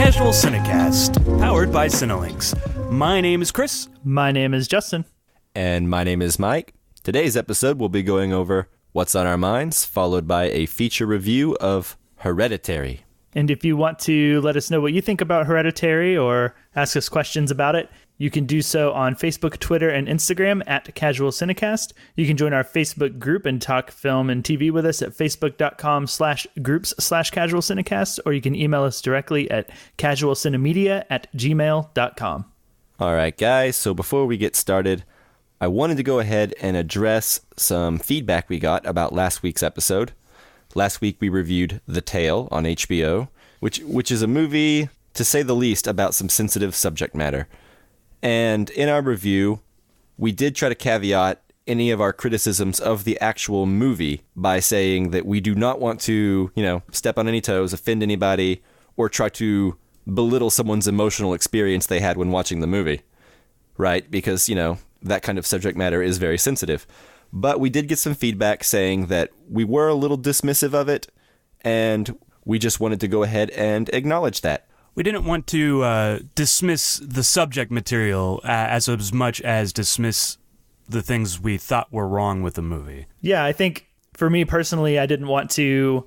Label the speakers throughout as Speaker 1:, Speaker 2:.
Speaker 1: Casual Cinecast, powered by Cinelinx. My name is Chris.
Speaker 2: My name is Justin.
Speaker 3: And my name is Mike. Today's episode will be going over What's on Our Minds, followed by a feature review of Hereditary.
Speaker 2: And if you want to let us know what you think about Hereditary or ask us questions about it, you can do so on Facebook, Twitter, and Instagram at Casual Cinecast. You can join our Facebook group and talk film and TV with us at facebook.com/groups/Casual Cinecast, or you can email us directly at casualcinemedia@gmail.com.
Speaker 3: All right, guys, so before we get started, I wanted to go ahead and address some feedback we got about last week's episode. Last week we reviewed The Tale on HBO, which is a movie, to say the least, about some sensitive subject matter. And in our review, we did try to caveat any of our criticisms of the actual movie by saying that we do not want to, step on any toes, offend anybody, or try to belittle someone's emotional experience they had when watching the movie, right? Because, that kind of subject matter is very sensitive. But we did get some feedback saying that we were a little dismissive of it, and we just wanted to go ahead and acknowledge that.
Speaker 1: We didn't want to dismiss the subject material as much as dismiss the things we thought were wrong with the movie.
Speaker 2: Yeah, I think for me personally, I didn't want to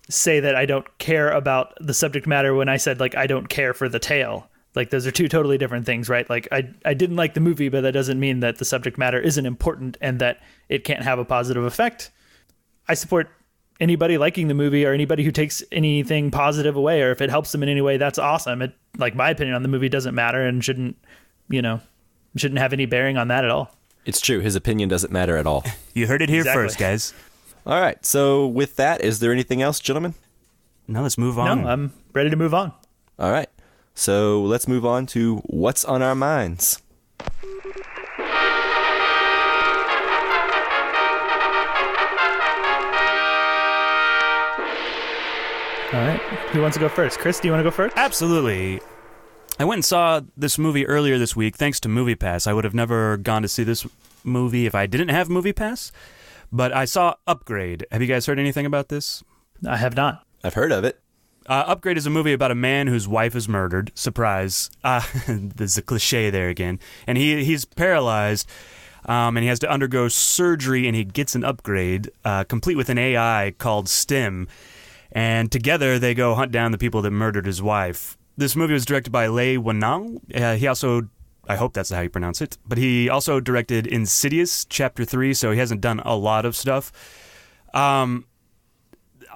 Speaker 2: say that I don't care about the subject matter when I said, I don't care for The Tale. Those are two totally different things, right? I didn't like the movie, but that doesn't mean that the subject matter isn't important and that it can't have a positive effect. I support anybody liking the movie or anybody who takes anything positive away, or if it helps them in any way, that's awesome. My opinion on the movie doesn't matter and shouldn't have any bearing on that at all.
Speaker 3: It's true. His opinion doesn't matter at all.
Speaker 1: You heard it here
Speaker 2: Exactly.
Speaker 1: first, guys.
Speaker 3: All right. So with that, is there anything else, gentlemen?
Speaker 1: Now let's move on.
Speaker 2: No, I'm ready to move on.
Speaker 3: All right. So let's move on to What's on Our Minds.
Speaker 2: All right. Who wants to go first? Chris, do you want to go first?
Speaker 1: Absolutely. I went and saw this movie earlier this week thanks to MoviePass. I would have never gone to see this movie if I didn't have MoviePass, but I saw Upgrade. Have you guys heard anything about this?
Speaker 2: I have not.
Speaker 3: I've heard of it.
Speaker 1: Upgrade is a movie about a man whose wife is murdered. Surprise. There's a cliche there again. And he's paralyzed, and he has to undergo surgery, and he gets an upgrade, complete with an AI called STEM. And together they go hunt down the people that murdered his wife. This movie was directed by Lei Wanang. He also, I hope that's how you pronounce it, but he also directed Insidious Chapter 3, so he hasn't done a lot of stuff.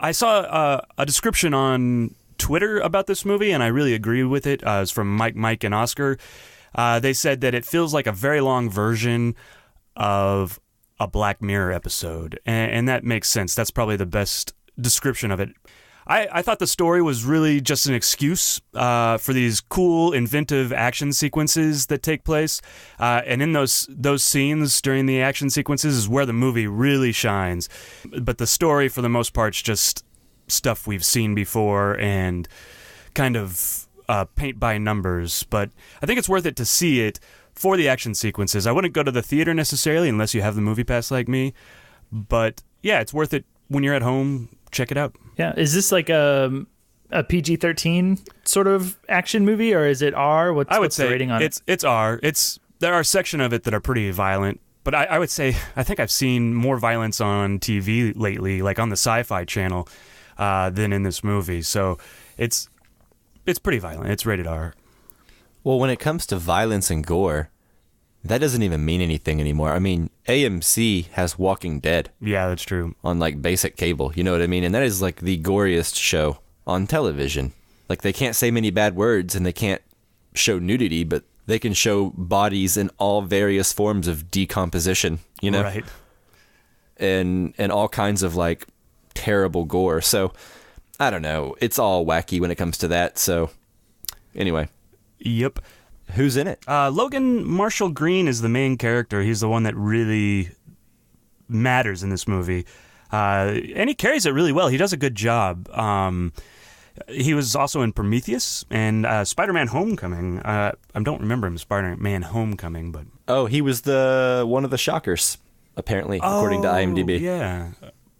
Speaker 1: I saw a description on Twitter about this movie, and I really agree with it. It's from Mike, and Oscar. They said that it feels like a very long version of a Black Mirror episode, and that makes sense. That's probably the best description of it. I thought the story was really just an excuse for these cool, inventive action sequences that take place. And in those scenes during the action sequences is where the movie really shines. But the story, for the most part, is just stuff we've seen before and kind of paint by numbers. But I think it's worth it to see it for the action sequences. I wouldn't go to the theater necessarily unless you have the movie pass like me. But yeah, it's worth it when you're at home. Check it out.
Speaker 2: Yeah. Is this like a PG-13 sort of action movie, or is it R? What's the rating on it?
Speaker 1: It's R. There are a section of it that are pretty violent, but I would say I think I've seen more violence on TV lately, like on the Sci-Fi Channel, than in this movie. So it's pretty violent. It's rated R.
Speaker 3: Well, when it comes to violence and gore, that doesn't even mean anything anymore. I mean, AMC has Walking Dead.
Speaker 1: Yeah, that's true.
Speaker 3: On basic cable, you know what I mean? And that is the goriest show on television. They can't say many bad words and they can't show nudity, but they can show bodies in all various forms of decomposition,
Speaker 1: Right.
Speaker 3: And all kinds of terrible gore. So, I don't know. It's all wacky when it comes to that. So, anyway.
Speaker 1: Yep.
Speaker 3: Who's in it?
Speaker 1: Logan Marshall Green is the main character. He's the one that really matters in this movie. And he carries it really well. He does a good job. He was also in Prometheus and Spider-Man Homecoming. I don't remember him, Spider-Man Homecoming, but...
Speaker 3: Oh, he was one of the Shockers, apparently, according to IMDb.
Speaker 1: Yeah.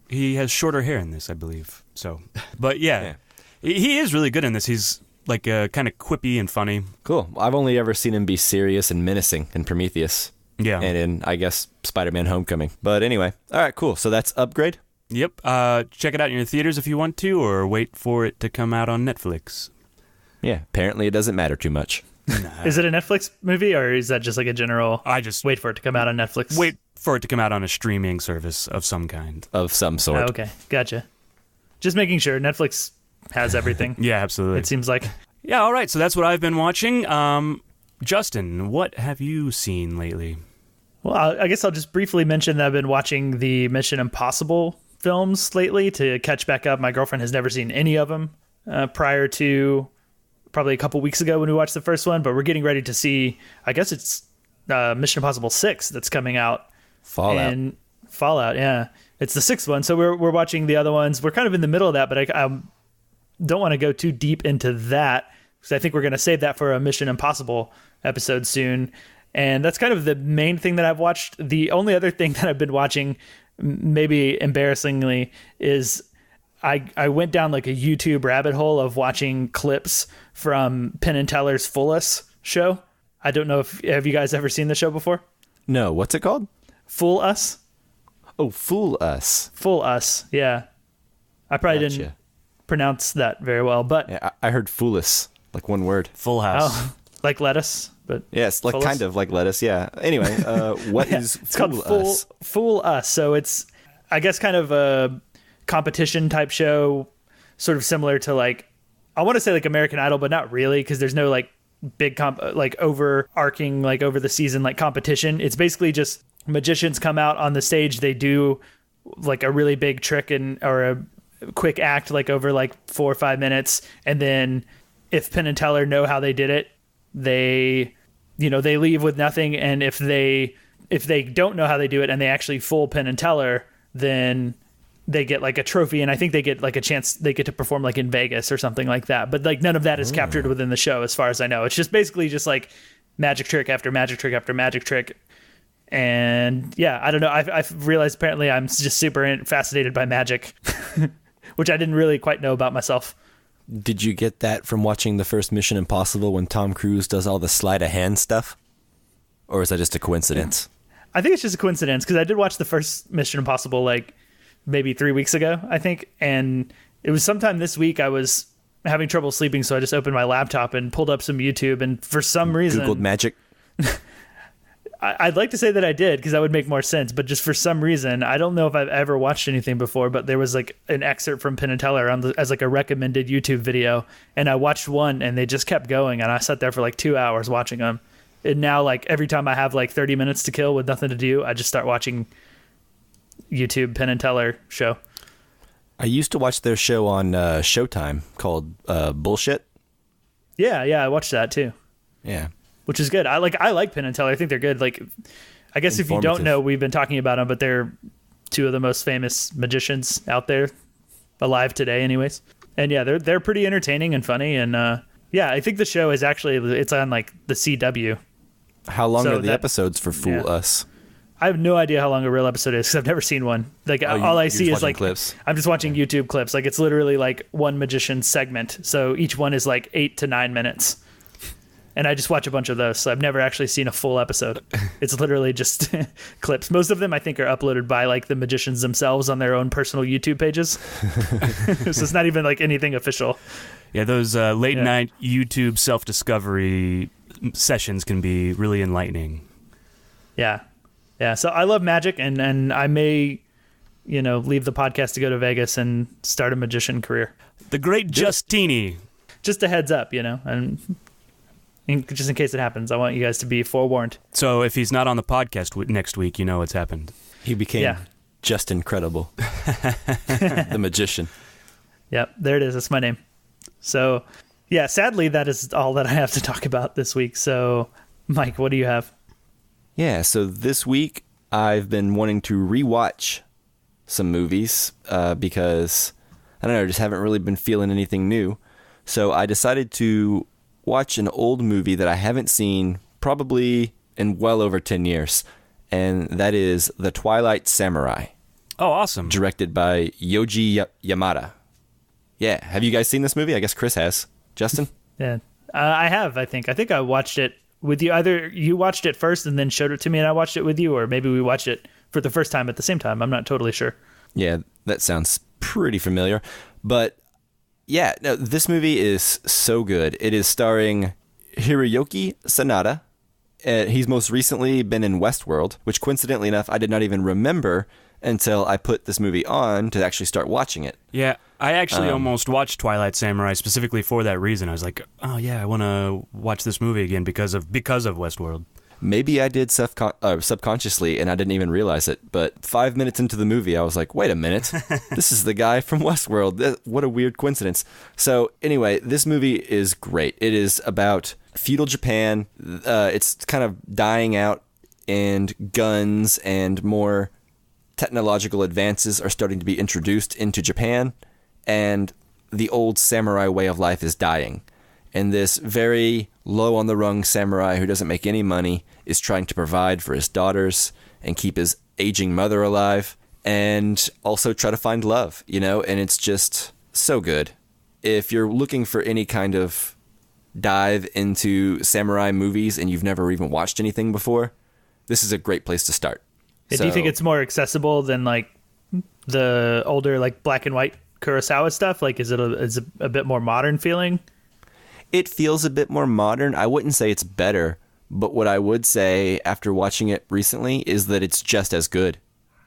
Speaker 1: He has shorter hair in this, I believe. So, but yeah. He is really good in this. like kind of quippy and funny.
Speaker 3: Cool. I've only ever seen him be serious and menacing in Prometheus.
Speaker 1: Yeah.
Speaker 3: And in, I guess, Spider-Man Homecoming. But anyway, all right, cool. So that's Upgrade?
Speaker 1: Yep. Check it out in your theaters if you want to, or wait for it to come out on Netflix.
Speaker 3: Yeah, apparently it doesn't matter too much.
Speaker 2: Is it a Netflix movie, or is that just like a general?
Speaker 1: I just
Speaker 2: wait for it to come out on Netflix.
Speaker 1: Wait for it to come out on a streaming service of some kind.
Speaker 3: Of some sort.
Speaker 2: Oh, okay, gotcha. Just making sure. Netflix has everything.
Speaker 1: Yeah, absolutely.
Speaker 2: It seems like.
Speaker 1: Yeah, all right. So that's what I've been watching. Justin, what have you seen lately?
Speaker 2: Well, I guess I'll just briefly mention that I've been watching the Mission Impossible films lately to catch back up. My girlfriend has never seen any of them prior to probably a couple weeks ago when we watched the first one, but we're getting ready to see, I guess it's Mission Impossible 6 that's coming out. Fallout, yeah. It's the 6th one, so we're watching the other ones. We're kind of in the middle of that, but I don't want to go too deep into that because I think we're going to save that for a Mission Impossible episode soon. And that's kind of the main thing that I've watched. The only other thing that I've been watching, maybe embarrassingly, is I went down like a YouTube rabbit hole of watching clips from Penn and Teller's Fool Us show. I don't know have you guys ever seen the show before?
Speaker 3: No, what's it called?
Speaker 2: Fool Us?
Speaker 3: Oh, Fool Us.
Speaker 2: Fool Us, yeah. I probably didn't pronounce that very well, but...
Speaker 3: Yeah, I heard foolus, like one word.
Speaker 1: Full House.
Speaker 2: Oh, like lettuce, but...
Speaker 3: Yes, like kind of like lettuce, yeah. Anyway, what is
Speaker 2: it's
Speaker 3: Fool
Speaker 2: called
Speaker 3: Us?
Speaker 2: Fool Us. So it's, I guess, kind of a competition type show, sort of similar to like, I want to say like American Idol, but not really, because there's no like big like overarching like over the season like competition. It's basically just magicians come out on the stage, they do like a really big trick or a quick act like over like 4 or 5 minutes, and then if Penn and Teller know how they did it, they leave with nothing. And if they don't know how they do it and they actually fool Penn and Teller, then they get like a trophy, and I think they get like a chance, they get to perform like in Vegas or something like that. But like none of that is captured within the show as far as I know. It's just basically just like magic trick after magic trick after magic trick. And yeah, I don't know. I've realized apparently I'm just super fascinated by magic, which I didn't really quite know about myself.
Speaker 3: Did you get that from watching the first Mission Impossible when Tom Cruise does all the sleight of hand stuff? Or is that just a coincidence?
Speaker 2: I think it's just a coincidence, because I did watch the first Mission Impossible like maybe 3 weeks ago, I think. And it was sometime this week I was having trouble sleeping, so I just opened my laptop and pulled up some YouTube, and for some reason...
Speaker 3: Googled magic?
Speaker 2: I'd like to say that I did, because that would make more sense, but just for some reason, I don't know if I've ever watched anything before, but there was like an excerpt from Penn and Teller as like a recommended YouTube video, and I watched one, and they just kept going, and I sat there for like 2 hours watching them. And now, like, every time I have like 30 minutes to kill with nothing to do, I just start watching YouTube Penn and Teller show.
Speaker 3: I used to watch their show on Showtime called Bullshit.
Speaker 2: Yeah, I watched that too.
Speaker 3: Yeah.
Speaker 2: Which is good. I like Penn and Teller. I think they're good. Like, I guess if you don't know, we've been talking about them, but they're two of the most famous magicians out there, alive today, anyways. And yeah, they're pretty entertaining and funny. And yeah, I think the show is it's on like the CW.
Speaker 3: How long are the episodes for Fool Us?
Speaker 2: I have no idea how long a real episode is, because I've never seen one. Like all I see is like
Speaker 3: clips.
Speaker 2: I'm just watching YouTube clips. Like it's literally like one magician segment. So each one is like 8 to 9 minutes. And I just watch a bunch of those. So I've never actually seen a full episode. It's literally just clips. Most of them I think are uploaded by like the magicians themselves on their own personal YouTube pages. So it's not even like anything official.
Speaker 1: Yeah, those late night YouTube self-discovery sessions can be really enlightening.
Speaker 2: Yeah. Yeah. So I love magic, and I may, leave the podcast to go to Vegas and start a magician career.
Speaker 1: The great Justini.
Speaker 2: Just a heads up, and just in case it happens, I want you guys to be forewarned.
Speaker 1: So if he's not on the podcast next week, you know what's happened.
Speaker 3: He became just incredible. The magician.
Speaker 2: Yep, there it is. That's my name. So, yeah, sadly, that is all that I have to talk about this week. So, Mike, what do you have?
Speaker 3: Yeah, so this week I've been wanting to rewatch some movies because, I don't know, I just haven't really been feeling anything new. So I decided to watch an old movie that I haven't seen probably in well over 10 years, and that is The Twilight Samurai.
Speaker 1: Oh, awesome.
Speaker 3: Directed by Yoji Yamada. Yeah, have you guys seen this movie? I guess Chris has. Justin?
Speaker 2: Yeah, I have. I think I watched it with you. Either you watched it first and then showed it to me, and I watched it with you, or maybe we watched it for the first time at the same time. I'm not totally sure.
Speaker 3: Yeah, that sounds pretty familiar. But yeah, no, this movie is so good. It is starring Hiroyuki Sanada. He's most recently been in Westworld, which coincidentally enough, I did not even remember until I put this movie on to actually start watching it.
Speaker 1: Yeah, I actually almost watched Twilight Samurai specifically for that reason. I was like, oh yeah, I want to watch this movie again because of Westworld.
Speaker 3: Maybe I did subconsciously and I didn't even realize it. But 5 minutes into the movie, I was like, wait a minute. This is the guy from Westworld. What a weird coincidence. So anyway, this movie is great. It is about feudal Japan. It's kind of dying out, and guns and more technological advances are starting to be introduced into Japan. And the old samurai way of life is dying. And this very low on the rung samurai who doesn't make any money is trying to provide for his daughters and keep his aging mother alive, and also try to find love, and it's just so good. If you're looking for any kind of dive into samurai movies and you've never even watched anything before, this is a great place to start.
Speaker 2: Do you think it's more accessible than like the older like black and white Kurosawa stuff? Like, is it a bit more modern feeling?
Speaker 3: It feels a bit more modern. I wouldn't say it's better, but what I would say after watching it recently is that it's just as good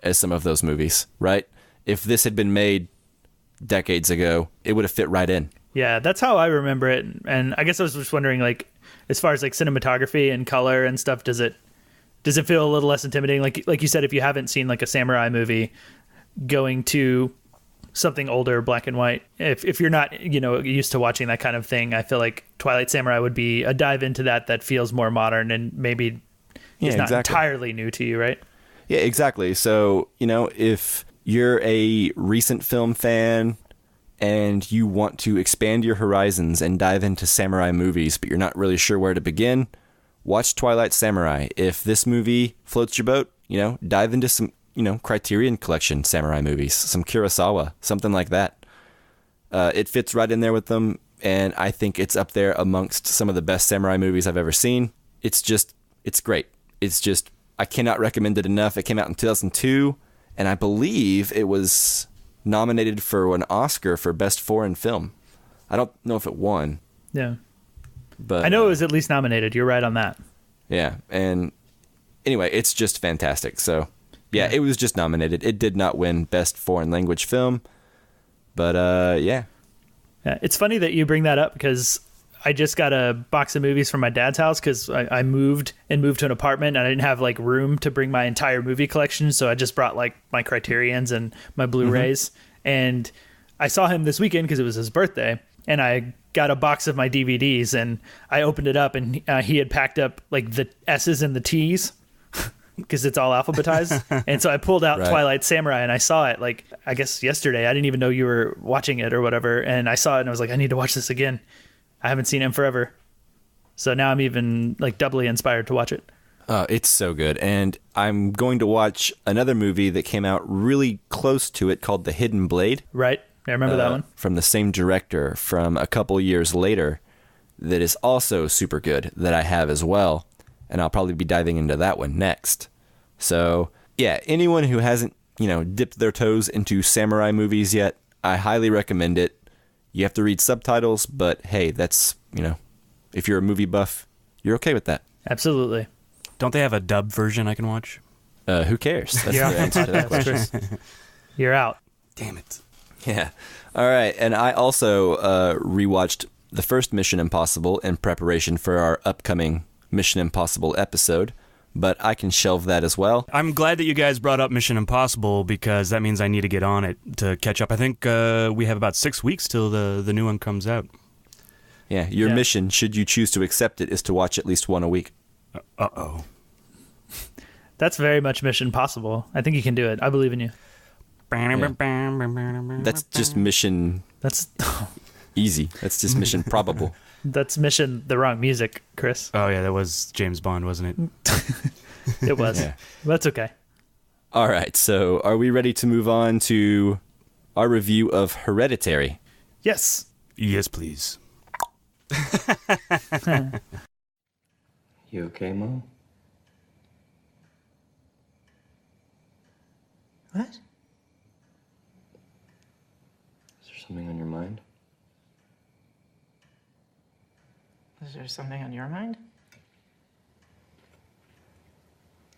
Speaker 3: as some of those movies, right? If this had been made decades ago, it would have fit right in.
Speaker 2: Yeah, that's how I remember it. And I guess I was just wondering, like, as far as like cinematography and color and stuff, does it feel a little less intimidating? Like you said, if you haven't seen like a samurai movie, going to something older, black and white, if you're not used to watching that kind of thing, I feel like Twilight Samurai would be a dive into that feels more modern and maybe is not entirely new to you, right?
Speaker 3: Yeah, exactly. So if you're a recent film fan and you want to expand your horizons and dive into samurai movies, but you're not really sure where to begin, watch Twilight Samurai. If this movie floats your boat, dive into some Criterion Collection samurai movies, some Kurosawa, something like that. It fits right in there with them, and I think it's up there amongst some of the best samurai movies I've ever seen. It's great. I cannot recommend it enough. It came out in 2002, and I believe it was nominated for an Oscar for Best Foreign Film. I don't know if it won.
Speaker 2: Yeah.
Speaker 3: But
Speaker 2: I know it was at least nominated. You're right on that.
Speaker 3: Yeah, and anyway, it's just fantastic, so... Yeah, it was just nominated. It did not win Best Foreign Language Film, but yeah.
Speaker 2: Yeah, it's funny that you bring that up because I just got a box of movies from my dad's house because I moved to an apartment and I didn't have like room to bring my entire movie collection, so I just brought like my Criterions and my Blu-rays. And I saw him this weekend because it was his birthday, and I got a box of my DVDs and I opened it up and he had packed up like the S's and the T's. Because it's all alphabetized. And so I pulled out Twilight Samurai and I saw it like, I guess yesterday. I didn't even know you were watching it or whatever. And I saw it and I was like, I need to watch this again. I haven't seen it in forever. So now I'm even like doubly inspired to watch it.
Speaker 3: It's so good. And I'm going to watch another movie that came out really close to it called The Hidden Blade.
Speaker 2: Right. I remember that one.
Speaker 3: From the same director from a couple years later that is also super good that I have as well. And I'll probably be diving into that one next. So, yeah, anyone who hasn't, dipped their toes into samurai movies yet, I highly recommend it. You have to read subtitles, but hey, that's, if you're a movie buff, you're okay with that.
Speaker 2: Absolutely.
Speaker 1: Don't they have a dub version I can watch?
Speaker 3: Who cares? That's the answer to that question.
Speaker 2: You're out.
Speaker 1: Damn it.
Speaker 3: Yeah. All right. And I also rewatched the first Mission Impossible in preparation for our upcoming Mission Impossible episode, but I can shelve that as well.
Speaker 1: I'm glad that you guys brought up Mission Impossible because that means I need to get on it to catch up. I think we have about 6 weeks till the new one comes out.
Speaker 3: Yeah, your mission, should you choose to accept it, is to watch at least one a week.
Speaker 1: Uh-oh.
Speaker 2: That's very much Mission Possible. I think you can do it. I believe in you.
Speaker 3: Yeah. That's just mission...
Speaker 2: That's...
Speaker 3: easy. That's just mission probable.
Speaker 2: That's mission the wrong music, Chris.
Speaker 1: Oh, yeah, that was James Bond, wasn't it?
Speaker 2: It was. Yeah. That's okay.
Speaker 3: All right, so are we ready to move on to our review of Hereditary?
Speaker 2: Yes.
Speaker 1: Yes, please.
Speaker 3: You okay, Mom?
Speaker 4: What?
Speaker 3: Is there something on your mind?
Speaker 4: Is there something on your mind?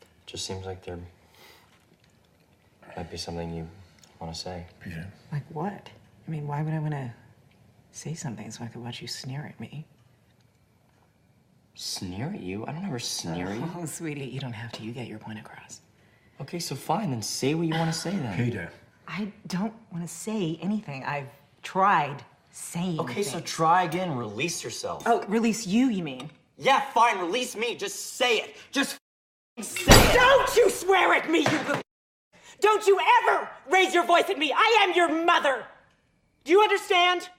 Speaker 3: It just seems like there might be something you want to say.
Speaker 5: Yeah.
Speaker 4: Like what? I mean, why would I want to say something so I could watch you sneer at me?
Speaker 3: Sneer at you? I don't ever sneer at you.
Speaker 4: Oh, sweetie, you don't have to. You get your point across.
Speaker 3: Okay, so fine, then say what you want to say then.
Speaker 5: Peter.
Speaker 4: I don't want to say anything. I've tried saying
Speaker 3: Okay, so
Speaker 4: things.
Speaker 3: try again. Release yourself.
Speaker 4: Oh, release you mean?
Speaker 3: Yeah, fine. Release me. Just say it. Just say it.
Speaker 4: Don't you swear at me, you little... Don't you ever raise your voice at me. I am your mother. Do you understand?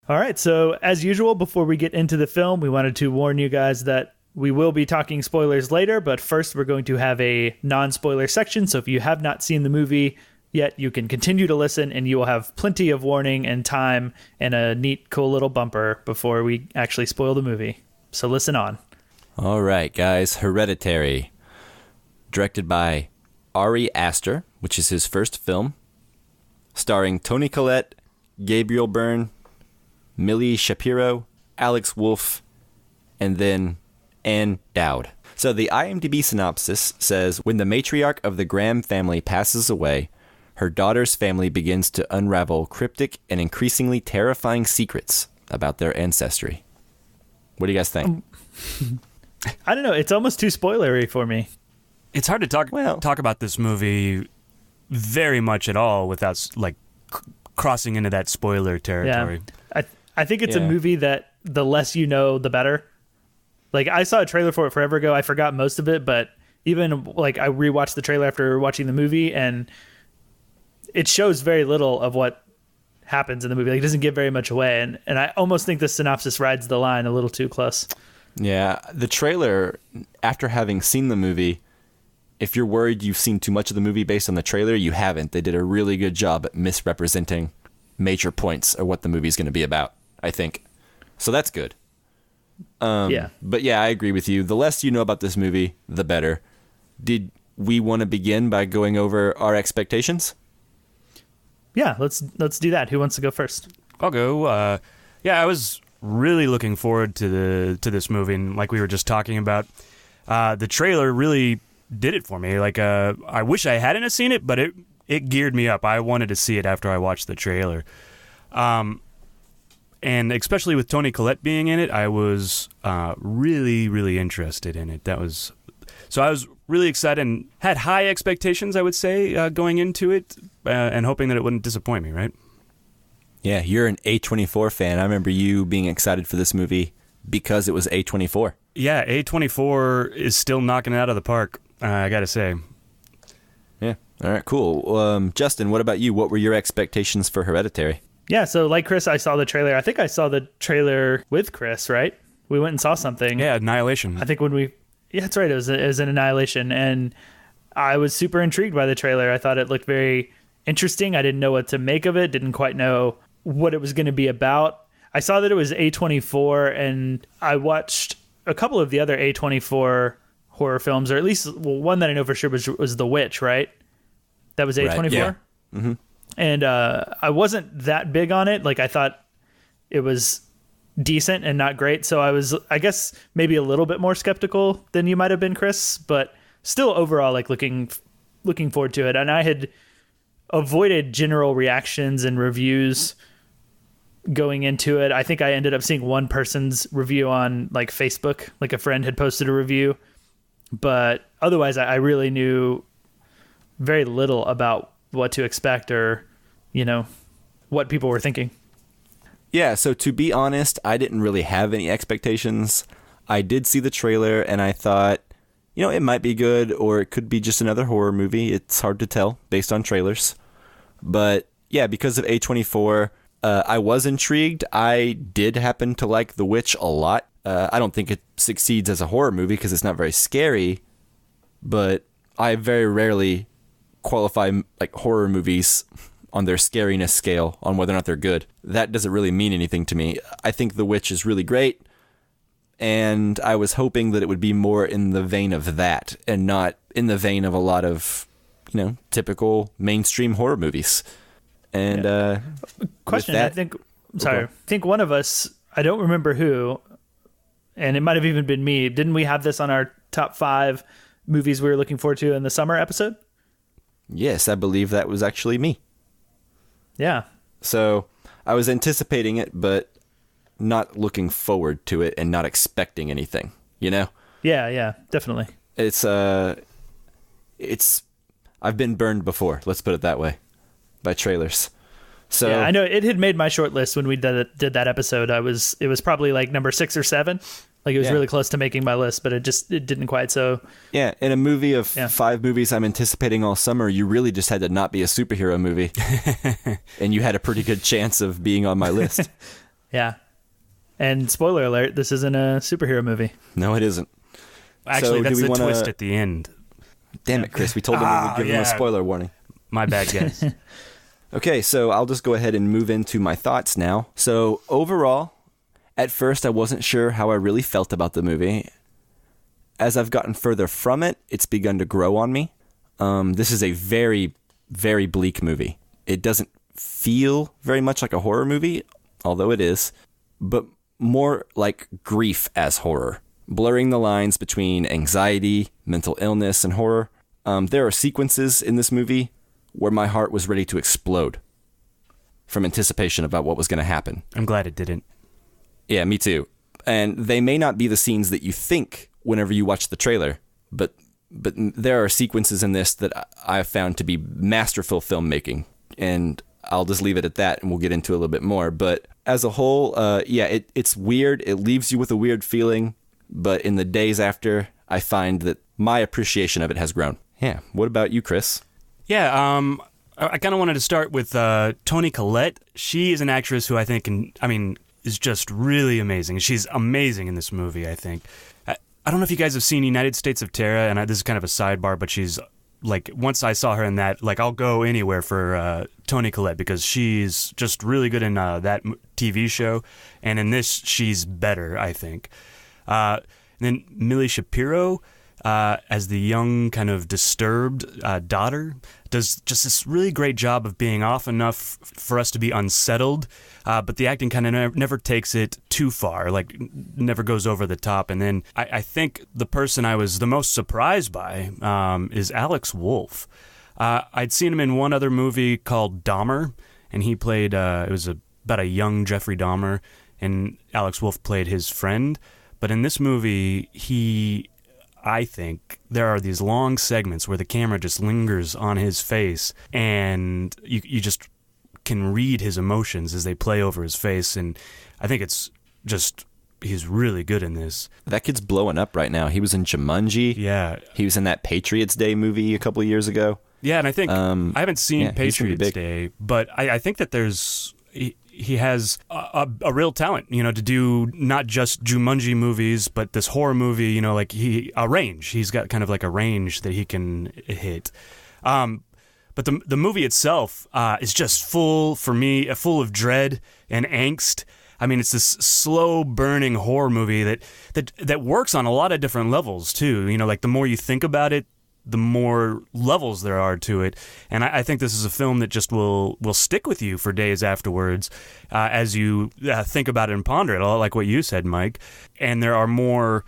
Speaker 2: All right, so as usual, before we get into the film, we wanted to warn you guys that we will be talking spoilers later, but first we're going to have a non-spoiler section, so if you have not seen the movie yet, you can continue to listen, and you will have plenty of warning and time and a neat, cool little bumper before we actually spoil the movie. So listen on.
Speaker 3: All right, guys. Hereditary. Directed by Ari Aster, which is his first film. Starring Toni Collette, Gabriel Byrne, Millie Shapiro, Alex Wolff, and then Ann Dowd. So the IMDb synopsis says, when the matriarch of the Graham family passes away, her daughter's family begins to unravel cryptic and increasingly terrifying secrets about their ancestry. What do you guys think?
Speaker 2: I don't know, it's almost too spoilery for me.
Speaker 1: It's hard to talk about this movie very much at all without crossing into that spoiler territory.
Speaker 2: Yeah. I think it's a movie that the less you know, the better. Like, I saw a trailer for it forever ago. I forgot most of it, but even I rewatched the trailer after watching the movie, and it shows very little of what happens in the movie. Like, it doesn't give very much away, and I almost think the synopsis rides the line a little too close.
Speaker 3: Yeah, the trailer, after having seen the movie, if you're worried you've seen too much of the movie based on the trailer, you haven't. They did a really good job at misrepresenting major points of what the movie's going to be about, I think. So that's good.
Speaker 2: Yeah.
Speaker 3: But yeah, I agree with you. The less you know about this movie, the better. Did we want to begin by going over our expectations?
Speaker 2: Yeah, let's do that. Who wants to go first?
Speaker 1: I'll go. I was really looking forward to this movie, and like we were just talking about, the trailer really did it for me. I wish I hadn't seen it, but it geared me up. I wanted to see it after I watched the trailer. And especially with Toni Collette being in it, I was really, really interested in it. So I was really excited and had high expectations, I would say, going into it, and hoping that it wouldn't disappoint me, right?
Speaker 3: Yeah, you're an A24 fan. I remember you being excited for this movie because it was A24.
Speaker 1: Yeah, A24 is still knocking it out of the park, I gotta say.
Speaker 3: Yeah. All right, cool. Justin, what about you? What were your expectations for Hereditary?
Speaker 2: Yeah, so like Chris, I saw the trailer. I think I saw the trailer with Chris, right? We went and saw something.
Speaker 1: Yeah, Annihilation.
Speaker 2: I think yeah, that's right. It was an Annihilation, and I was super intrigued by the trailer. I thought it looked very interesting. I didn't know what to make of it. Didn't quite know what it was going to be about. I saw that it was A24, and I watched a couple of the other A24 horror films, or at least one that I know for sure was The Witch, right? That was A24?
Speaker 3: Right, yeah. Mm-hmm.
Speaker 2: And I wasn't that big on it. I thought it was decent and not great. So I was, I guess, maybe a little bit more skeptical than you might have been, Chris. But still, overall, looking forward to it. And I had avoided general reactions and reviews going into it. I think I ended up seeing one person's review on Facebook. A friend had posted a review. But otherwise, I really knew very little about what to expect or, what people were thinking.
Speaker 3: Yeah, so to be honest, I didn't really have any expectations. I did see the trailer and I thought, it might be good or it could be just another horror movie. It's hard to tell based on trailers. But yeah, because of A24, I was intrigued. I did happen to like The Witch a lot. I don't think it succeeds as a horror movie because it's not very scary, but I very rarely qualify horror movies on their scariness scale on whether or not they're good. That doesn't really mean anything to me. I think The Witch is really great, and I was hoping that it would be more in the vein of that and not in the vein of a lot of, typical mainstream horror movies. And
Speaker 2: question,
Speaker 3: that,
Speaker 2: I think one of us, I don't remember who, and it might have even been me, didn't we have this on our top 5 movies we were looking forward to in the summer episode?
Speaker 3: Yes, I believe that was actually me.
Speaker 2: Yeah.
Speaker 3: So I was anticipating it, but not looking forward to it and not expecting anything,
Speaker 2: Yeah, definitely.
Speaker 3: I've been burned before, let's put it that way, by trailers. So
Speaker 2: yeah, I know it had made my short list when we did that episode. It was probably like number 6 or 7. Like it was really close to making my list, but it didn't quite. So
Speaker 3: yeah, in a movie of 5 movies I'm anticipating all summer, you really just had to not be a superhero movie, and you had a pretty good chance of being on my list.
Speaker 2: Yeah, and spoiler alert: this isn't a superhero movie.
Speaker 3: No, it isn't.
Speaker 1: Actually, that's the twist at the end.
Speaker 3: Damn it, Chris! We told them we would give them a spoiler warning.
Speaker 1: My bad, guys.
Speaker 3: Okay, so I'll just go ahead and move into my thoughts now. So overall, at first I wasn't sure how I really felt about the movie. As I've gotten further from it, it's begun to grow on me. This is a very, very bleak movie. It doesn't feel very much like a horror movie, although it is, but more like grief as horror, blurring the lines between anxiety, mental illness, and horror. There are sequences in this movie where my heart was ready to explode from anticipation about what was going to happen.
Speaker 1: I'm glad it didn't.
Speaker 3: Yeah, me too. And they may not be the scenes that you think whenever you watch the trailer, but there are sequences in this that I have found to be masterful filmmaking, and I'll just leave it at that, and we'll get into a little bit more. But as a whole, it's weird. It leaves you with a weird feeling, but in the days after, I find that my appreciation of it has grown. Yeah. What about you, Chris?
Speaker 1: Yeah, I kind of wanted to start with Toni Collette. She is an actress who I think is just really amazing. She's amazing in this movie, I think. I don't know if you guys have seen United States of Terror, and this is kind of a sidebar, but she's, like, once I saw her in that, like, I'll go anywhere for Toni Collette because she's just really good in that TV show, and in this, she's better, I think. And then Millie Shapiro, as the young, kind of disturbed daughter, does just this really great job of being off enough for us to be unsettled, but the acting kind of never takes it too far, like never goes over the top. And then I think the person I was the most surprised by is Alex Wolff. I'd seen him in one other movie called Dahmer, and he played, it was about a young Jeffrey Dahmer, and Alex Wolff played his friend. But in this movie, I think there are these long segments where the camera just lingers on his face, and you just can read his emotions as they play over his face, and I think it's just, he's really good in this.
Speaker 3: That kid's blowing up right now. He was in Jumanji.
Speaker 1: Yeah.
Speaker 3: He was in that Patriots Day movie a couple of years ago.
Speaker 1: Yeah, and I think, I haven't seen Patriots Day, but I think that he has a real talent, to do not just Jumanji movies, but this horror movie, like a range. He's got kind of like a range that he can hit. But the movie itself is just full of dread and angst. I mean, it's this slow burning horror movie that works on a lot of different levels too. Like the more you think about it, the more levels there are to it. And I think this is a film that just will stick with you for days afterwards as you think about it and ponder it, a lot like what you said, Mike. And there are more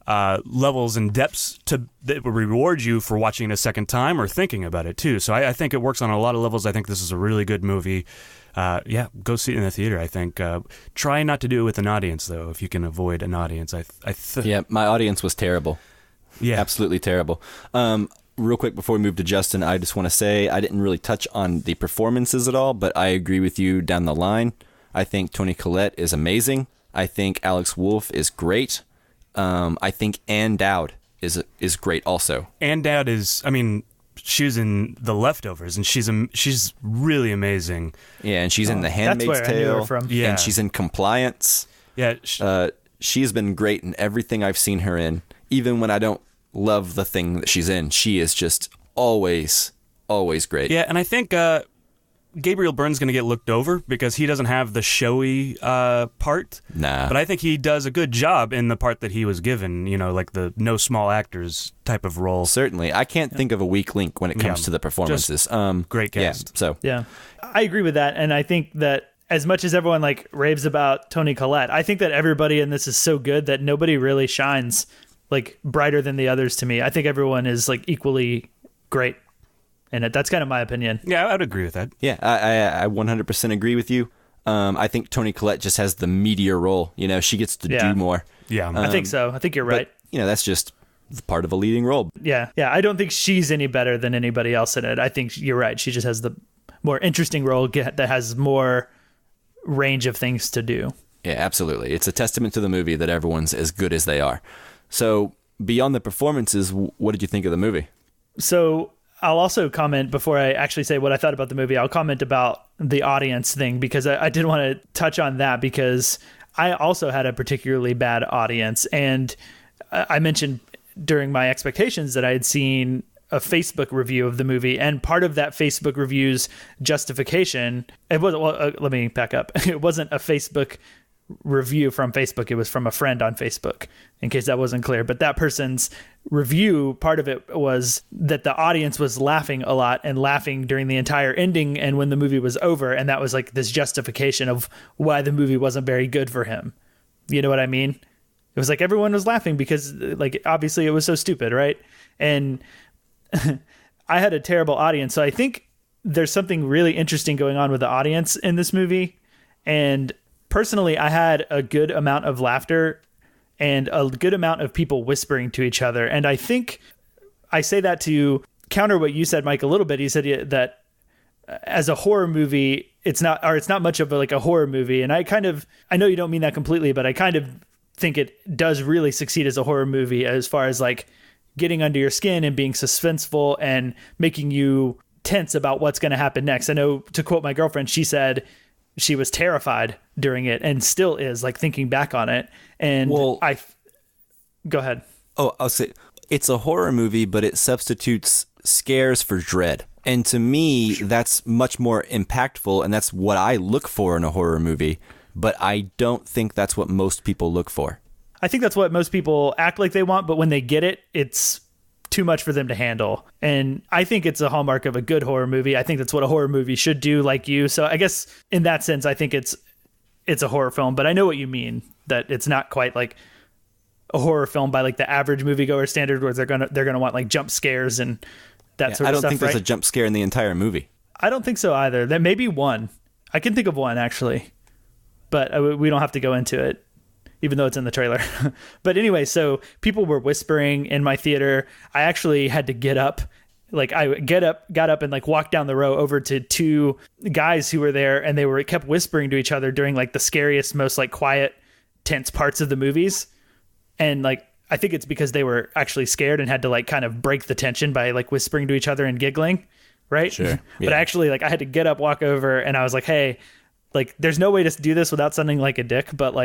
Speaker 1: levels and depths that will reward you for watching it a second time or thinking about it too. So I think it works on a lot of levels. I think this is a really good movie. Go see it in the theater, I think. Try not to do it with an audience, though, if you can avoid an audience.
Speaker 3: Yeah, my audience was terrible.
Speaker 1: Yeah.
Speaker 3: Absolutely terrible. Real quick before we move to Justin, I just want to say I didn't really touch on the performances at all, but I agree with you down the line. I think Toni Collette is amazing. I think Alex Wolff is great. I think Ann Dowd is great also.
Speaker 1: Ann Dowd is, she was in The Leftovers, and she's really amazing.
Speaker 3: Yeah, and she's in The Handmaid's
Speaker 2: Tale. I knew her from.
Speaker 1: Yeah.
Speaker 3: And she's in Compliance.
Speaker 1: Yeah.
Speaker 3: She's been great in everything I've seen her in. Even when I don't love the thing that she's in, she is just always great.
Speaker 1: Yeah, and I think Gabriel Byrne's going to get looked over because he doesn't have the showy part.
Speaker 3: Nah.
Speaker 1: But I think he does a good job in the part that he was given, like the no small actors type of role.
Speaker 3: Certainly. I can't think of a weak link when it comes to the performances.
Speaker 1: Great cast.
Speaker 2: Yeah, I agree with that. And I think that as much as everyone raves about Toni Collette, I think that everybody in this is so good that nobody really shines brighter than the others to me. I think everyone is equally great in it. That's kind of my opinion.
Speaker 1: Yeah, I would agree with that.
Speaker 3: Yeah, I 100% agree with you. I think Toni Collette just has the meatier role. She gets to do more.
Speaker 1: Yeah,
Speaker 2: I think so. I think you're right.
Speaker 3: But, that's just part of a leading role.
Speaker 2: Yeah. I don't think she's any better than anybody else in it. I think you're right. She just has the more interesting role that has more range of things to do.
Speaker 3: Yeah, absolutely. It's a testament to the movie that everyone's as good as they are. So, beyond the performances, what did you think of the movie?
Speaker 2: So, I'll also comment before I actually say what I thought about the movie. I'll comment about the audience thing because I did want to touch on that because I also had a particularly bad audience. And I mentioned during my expectations that I had seen a Facebook review of the movie, and part of that Facebook review's justification, it wasn't, let me back up. It wasn't a Facebook review from Facebook. It was from a friend on Facebook, in case that wasn't clear. But that person's review, part of it was that the audience was laughing a lot and laughing during the entire ending and when the movie was over. And that was this justification of why the movie wasn't very good for him. You know what I mean? It was everyone was laughing because obviously it was so stupid, right? And I had a terrible audience. So I think there's something really interesting going on with the audience in this movie. And personally, I had a good amount of laughter and a good amount of people whispering to each other. And I think I say that to counter what you said, Mike, a little bit. You said that as a horror movie, it's not much of a horror movie. And I know you don't mean that completely, but I kind of think it does really succeed as a horror movie as far as getting under your skin and being suspenseful and making you tense about what's going to happen next. I know, to quote my girlfriend, she said she was terrified during it and still is, thinking back on it. And go ahead.
Speaker 3: Oh, I'll say it's a horror movie, but it substitutes scares for dread. And to me, that's much more impactful, and that's what I look for in a horror movie. But I don't think that's what most people look for.
Speaker 2: I think that's what most people act like they want, but when they get it, it's too much for them to handle. And I think it's a hallmark of a good horror movie. I think that's what a horror movie should do, like you. So I guess in that sense, I think it's a horror film, but I know what you mean, that it's not quite like a horror film by the average moviegoer standard where they're gonna want jump scares and that sort of stuff.
Speaker 3: I don't think
Speaker 2: right?
Speaker 3: there's a jump scare in the entire movie.
Speaker 2: I don't think so either. There may be one. I can think of one actually, but we don't have to go into it, even though it's in the trailer. But anyway, so people were whispering in my theater. I actually had to get up. I got up and walked down the row over to two guys who were there, and they kept whispering to each other during the scariest, most quiet, tense parts of the movies. And I think it's because they were actually scared and had to kind of break the tension by whispering to each other and giggling. Right.
Speaker 3: Sure. Yeah.
Speaker 2: But actually I had to get up, walk over, and I was like, hey, there's no way to do this without sounding like a dick, but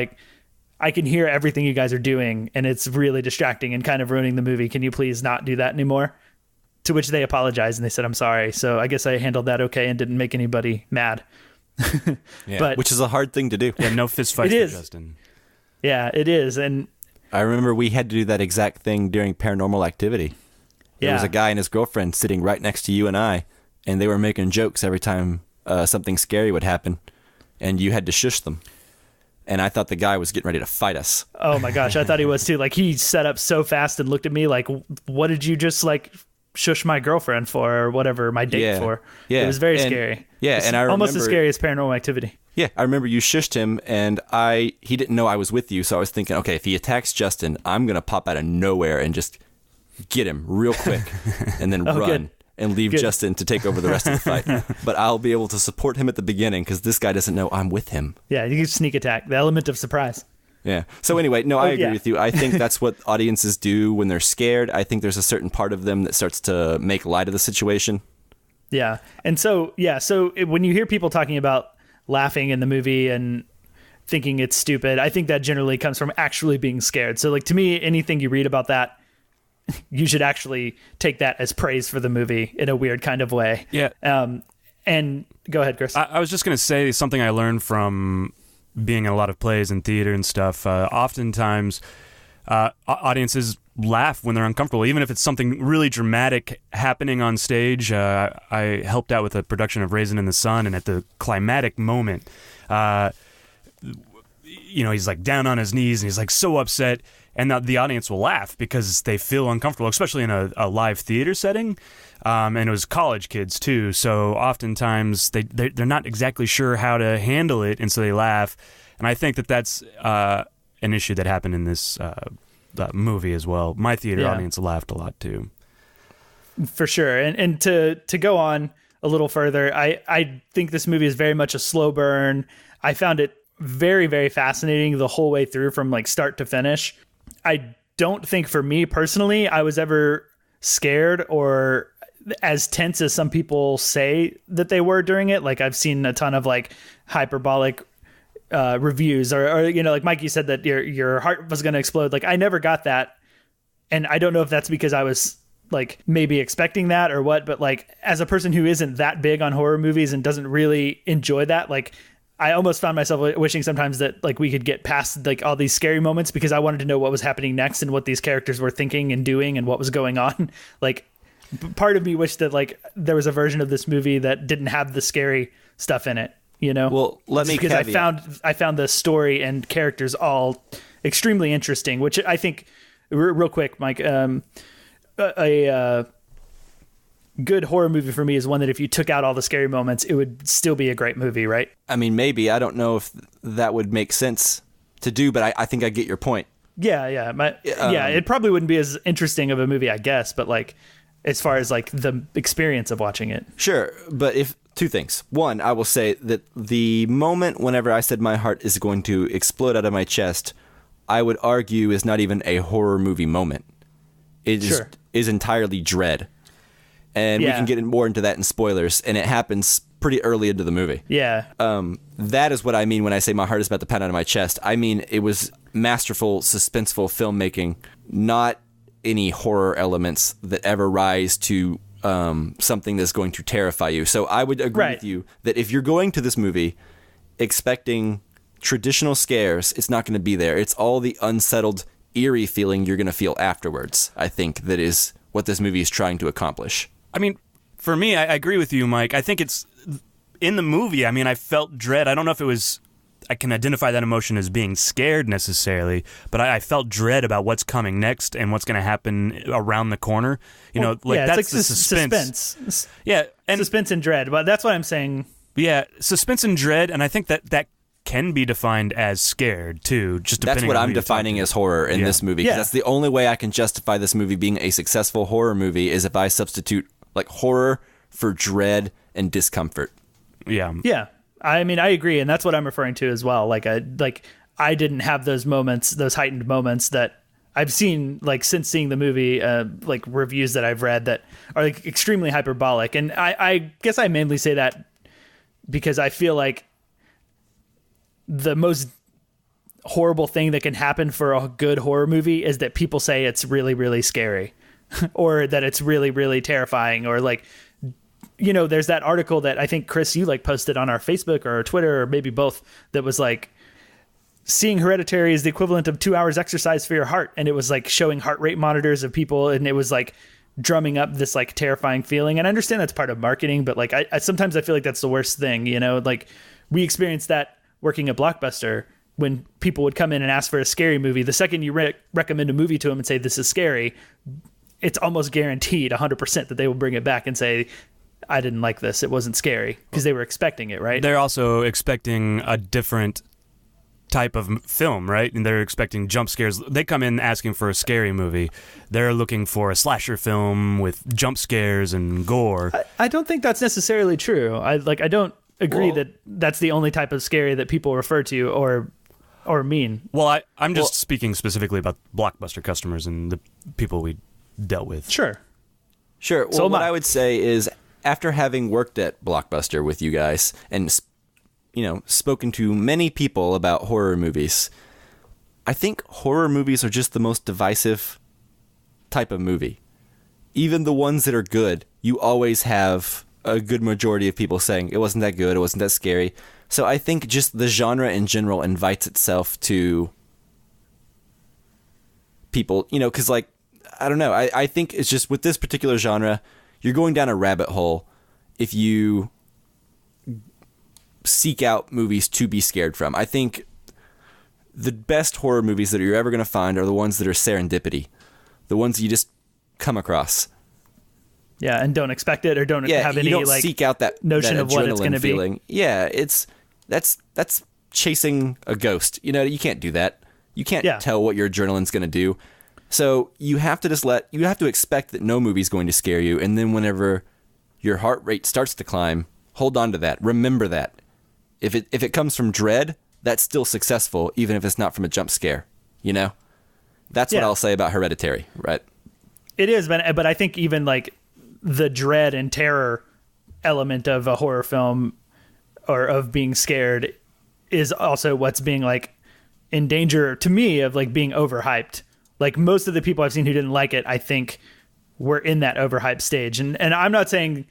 Speaker 2: I can hear everything you guys are doing, and it's really distracting and kind of ruining the movie. Can you please not do that anymore? To which they apologized and they said, I'm sorry. So I guess I handled that okay and didn't make anybody mad.
Speaker 3: Yeah,
Speaker 2: but
Speaker 3: which is a hard thing to do.
Speaker 1: Yeah, no fist fights for Justin.
Speaker 2: Yeah, it is. And
Speaker 3: I remember we had to do that exact thing during Paranormal Activity. There was a guy and his girlfriend sitting right next to you and I, and they were making jokes every time something scary would happen, and you had to shush them. And I thought the guy was getting ready to fight us.
Speaker 2: Oh my gosh, I thought he was too. He set up so fast and looked at me what did you just shush my girlfriend for, or whatever, my date for? Yeah, it was very scary.
Speaker 3: Yeah,
Speaker 2: it's
Speaker 3: and I remember,
Speaker 2: almost as scary as Paranormal Activity.
Speaker 3: Yeah, I remember you shushed him, and he didn't know I was with you, so I was thinking, okay, if he attacks Justin, I'm gonna pop out of nowhere and just get him real quick, and then run.
Speaker 2: Good.
Speaker 3: And leave Justin to take over the rest of the fight. But I'll be able to support him at the beginning because this guy doesn't know I'm with him.
Speaker 2: Yeah, you can sneak attack, the element of surprise.
Speaker 3: Yeah. So anyway, no, I agree with you. I think that's what audiences do when they're scared. I think there's a certain part of them that starts to make light of the situation.
Speaker 2: Yeah. And so when you hear people talking about laughing in the movie and thinking it's stupid, I think that generally comes from actually being scared. So to me, anything you read about that, you should actually take that as praise for the movie in a weird kind of way.
Speaker 1: Yeah.
Speaker 2: And go ahead, Chris.
Speaker 1: I was just going to say something I learned from being in a lot of plays and theater and stuff. Oftentimes, audiences laugh when they're uncomfortable, even if it's something really dramatic happening on stage. I helped out with a production of Raisin in the Sun, and at the climatic moment, he's like down on his knees and he's like so upset, and the audience will laugh because they feel uncomfortable, especially in a live theater setting. And it was college kids too, so oftentimes they're not exactly sure how to handle it, and so they laugh. And I think that's an issue that happened in this movie as well. My theater audience laughed a lot too.
Speaker 2: For sure. And to go on a little further, I think this movie is very much a slow burn. I found it very, very fascinating the whole way through from like start to finish. I don't think for me personally, I was ever scared or as tense as some people say that they were during it. Like I've seen a ton of like hyperbolic reviews or like Mike, you said that your heart was going to explode. Like I never got that. And I don't know if that's because I was like maybe expecting that or what, but like as a person who isn't that big on horror movies and doesn't really enjoy that, like I almost found myself wishing sometimes that like we could get past like all these scary moments because I wanted to know what was happening next and what these characters were thinking and doing and what was going on. Like part of me wished that like there was a version of this movie that didn't have the scary stuff in it, Well, let me because I found the story and characters all extremely interesting, which I think real quick, Mike, a good horror movie for me is one that if you took out all the scary moments, it would still be a great movie, right?
Speaker 3: I mean, maybe. I don't know if that would make sense to do, but I think I get your point.
Speaker 2: Yeah. It probably wouldn't be as interesting of a movie, I guess, but like as far as like the experience of watching it.
Speaker 3: Sure, but if two things. One, I will say that the moment whenever I said my heart is going to explode out of my chest, I would argue is not even a horror movie moment. It is entirely dread. And we can get more into that in spoilers, and it happens pretty early into the movie.
Speaker 2: Yeah.
Speaker 3: That is what I mean when I say my heart is about to pound out of my chest. I mean, it was masterful, suspenseful filmmaking, not any horror elements that ever rise to something that's going to terrify you. So I would agree with you that if you're going to this movie expecting traditional scares, it's not going to be there. It's all the unsettled, eerie feeling you're going to feel afterwards, I think, that is what this movie is trying to accomplish.
Speaker 1: I mean, for me, I agree with you, Mike. I think it's in the movie. I mean, I felt dread. I don't know if it was, I can identify that emotion as being scared necessarily, but I felt dread about what's coming next and what's going to happen around the corner. That's
Speaker 2: like
Speaker 1: the suspense. Yeah. And
Speaker 2: suspense and dread. But that's what I'm saying.
Speaker 1: Yeah. Suspense and dread. And I think that can be defined as scared too, just depending on
Speaker 3: That's what I'm defining as horror in this movie. Yeah. That's the only way I can justify this movie being a successful horror movie is if I substitute like horror for dread and discomfort.
Speaker 1: Yeah.
Speaker 2: Yeah. I mean, I agree, and that's what I'm referring to as well. Like I didn't have those moments, those heightened moments that I've seen like since seeing the movie, like reviews that I've read that are like extremely hyperbolic. And I guess I mainly say that because I feel like the most horrible thing that can happen for a good horror movie is that people say it's really, really scary or that it's really, really terrifying or like, there's that article that I think, Chris, you like posted on our Facebook or our Twitter or maybe both that was like seeing Hereditary is the equivalent of 2 hours exercise for your heart. And it was like showing heart rate monitors of people. And it was like drumming up this like terrifying feeling. And I understand that's part of marketing, but like I sometimes I feel like that's the worst thing, like we experienced that working at Blockbuster when people would come in and ask for a scary movie. The second you recommend a movie to them and say, this is scary, it's almost guaranteed 100% that they will bring it back and say, I didn't like this. It wasn't scary because they were expecting it, right?
Speaker 1: They're also expecting a different type of film, right? And they're expecting jump scares. They come in asking for a scary movie. They're looking for a slasher film with jump scares and gore.
Speaker 2: I don't think that's necessarily true. I don't agree that that's the only type of scary that people refer to or mean.
Speaker 1: Well, I'm just speaking specifically about Blockbuster customers and the people we dealt with.
Speaker 2: Sure.
Speaker 3: Well, so what I would say is after having worked at Blockbuster with you guys and, spoken to many people about horror movies, I think horror movies are just the most divisive type of movie. Even the ones that are good, you always have a good majority of people saying it wasn't that good, it wasn't that scary. So I think just the genre in general invites itself to people, you know, because, like, I don't know. I think it's just with this particular genre, you're going down a rabbit hole if you seek out movies to be scared from. I think the best horror movies that you're ever going to find are the ones that are serendipity, the ones you just come across.
Speaker 2: Yeah, and don't expect it or don't have any,
Speaker 3: don't
Speaker 2: like,
Speaker 3: seek out that
Speaker 2: notion
Speaker 3: that
Speaker 2: of what it's going to
Speaker 3: feeling.
Speaker 2: be.
Speaker 3: Yeah, that's chasing a ghost. You know, you can't do that. You can't tell what your adrenaline's going to do. So you have to you have to expect that no movie's going to scare you, and then whenever your heart rate starts to climb, hold on to that. Remember that. If it comes from dread, that's still successful, even if it's not from a jump scare. You know, that's what I'll say about Hereditary, right?
Speaker 2: It is, but I think even like the dread and terror element of a horror film or of being scared is also what's being like in danger to me of like being overhyped. Like most of the people I've seen who didn't like it, I think were in that overhyped stage. And I'm not saying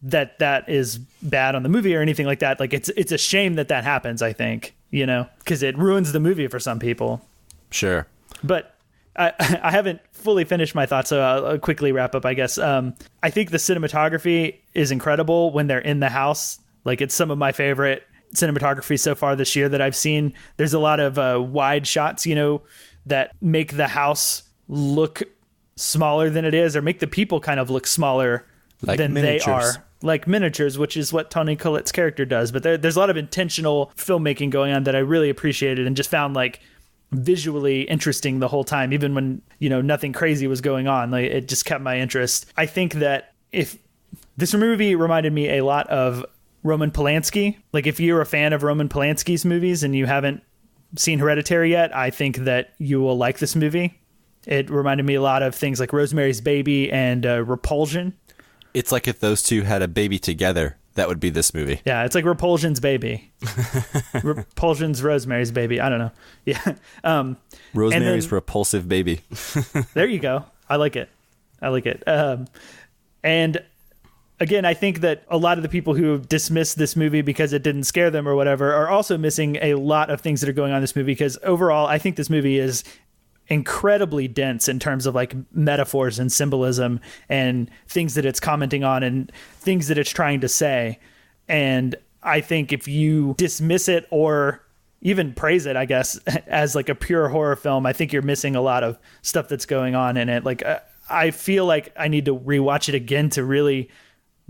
Speaker 2: that is bad on the movie or anything like that. Like it's a shame that happens, I think, you know, because it ruins the movie for some people.
Speaker 3: Sure.
Speaker 2: But I haven't fully finished my thoughts, so I'll quickly wrap up, I guess. I think the cinematography is incredible when they're in the house. Like it's some of my favorite cinematography so far this year that I've seen. There's a lot of wide shots, you know, that make the house look smaller than it is, or make the people kind of look smaller than miniatures. They are. Like miniatures, which is what Toni Collette's character does. But there's a lot of intentional filmmaking going on that I really appreciated and just found like visually interesting the whole time, even when, you know, nothing crazy was going on. Like it just kept my interest. I think that if this movie reminded me a lot of Roman Polanski, like if you're a fan of Roman Polanski's movies and you haven't seen Hereditary yet, I think that you will like this movie. It reminded me a lot of things like Rosemary's Baby and Repulsion. It's
Speaker 3: like if those two had a baby together, that would be this movie.
Speaker 2: Yeah, it's like Repulsion's baby. Repulsion's Rosemary's Baby. I don't know. Yeah.
Speaker 3: Rosemary's Repulsive Baby.
Speaker 2: There you go. I like it. And again, I think that a lot of the people who dismiss this movie because it didn't scare them or whatever are also missing a lot of things that are going on in this movie, because overall, I think this movie is incredibly dense in terms of like metaphors and symbolism and things that it's commenting on and things that it's trying to say. And I think if you dismiss it or even praise it, I guess, as like a pure horror film, I think you're missing a lot of stuff that's going on in it. Like, I feel like I need to rewatch it again to really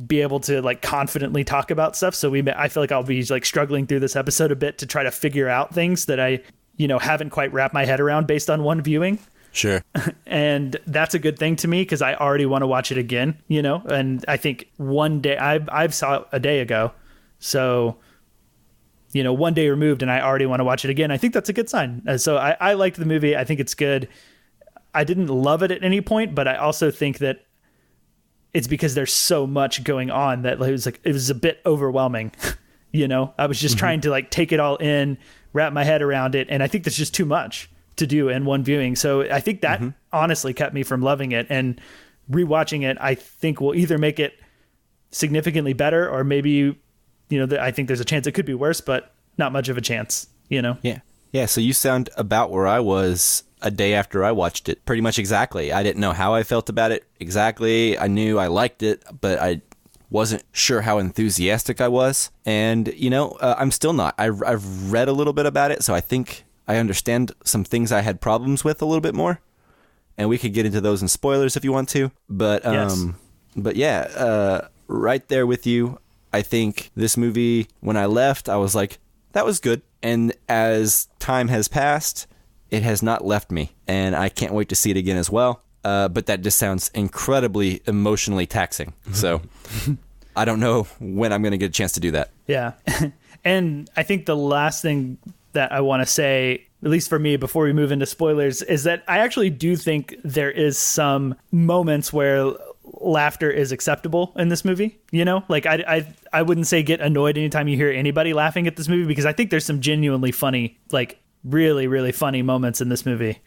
Speaker 2: be able to like confidently talk about stuff. So I feel like I'll be like struggling through this episode a bit to try to figure out things that I, you know, haven't quite wrapped my head around based on one viewing.
Speaker 3: Sure.
Speaker 2: And that's a good thing to me because I already want to watch it again, you know, and I think one day I've saw it a day ago. So, you know, one day removed and I already want to watch it again. I think that's a good sign. So I liked the movie. I think it's good. I didn't love it at any point, but I also think that it's because there's so much going on that it was a bit overwhelming. You know, I was just trying to like take it all in, wrap my head around it. And I think there's just too much to do in one viewing. So I think that honestly kept me from loving it, and rewatching it, I think will either make it significantly better or maybe, you know, I think there's a chance it could be worse, but not much of a chance, you know?
Speaker 3: Yeah. Yeah. So you sound about where I was a day after I watched it. Pretty much exactly. I didn't know how I felt about it exactly. I knew I liked it, but I wasn't sure how enthusiastic I was. And, you know, I'm still not. I've read a little bit about it, so I think I understand some things I had problems with a little bit more. And we could get into those in spoilers if you want to. But, but yeah, right there with you. I think this movie, when I left, I was like, that was good. And as time has passed, it has not left me. And I can't wait to see it again as well. But that just sounds incredibly emotionally taxing. So I don't know when I'm going to get a chance to do that.
Speaker 2: Yeah. And I think the last thing that I want to say, at least for me, before we move into spoilers, is that I actually do think there is some moments where laughter is acceptable in this movie. You know, like I wouldn't say get annoyed anytime you hear anybody laughing at this movie, because I think there's some genuinely funny, like really, really funny moments in this movie.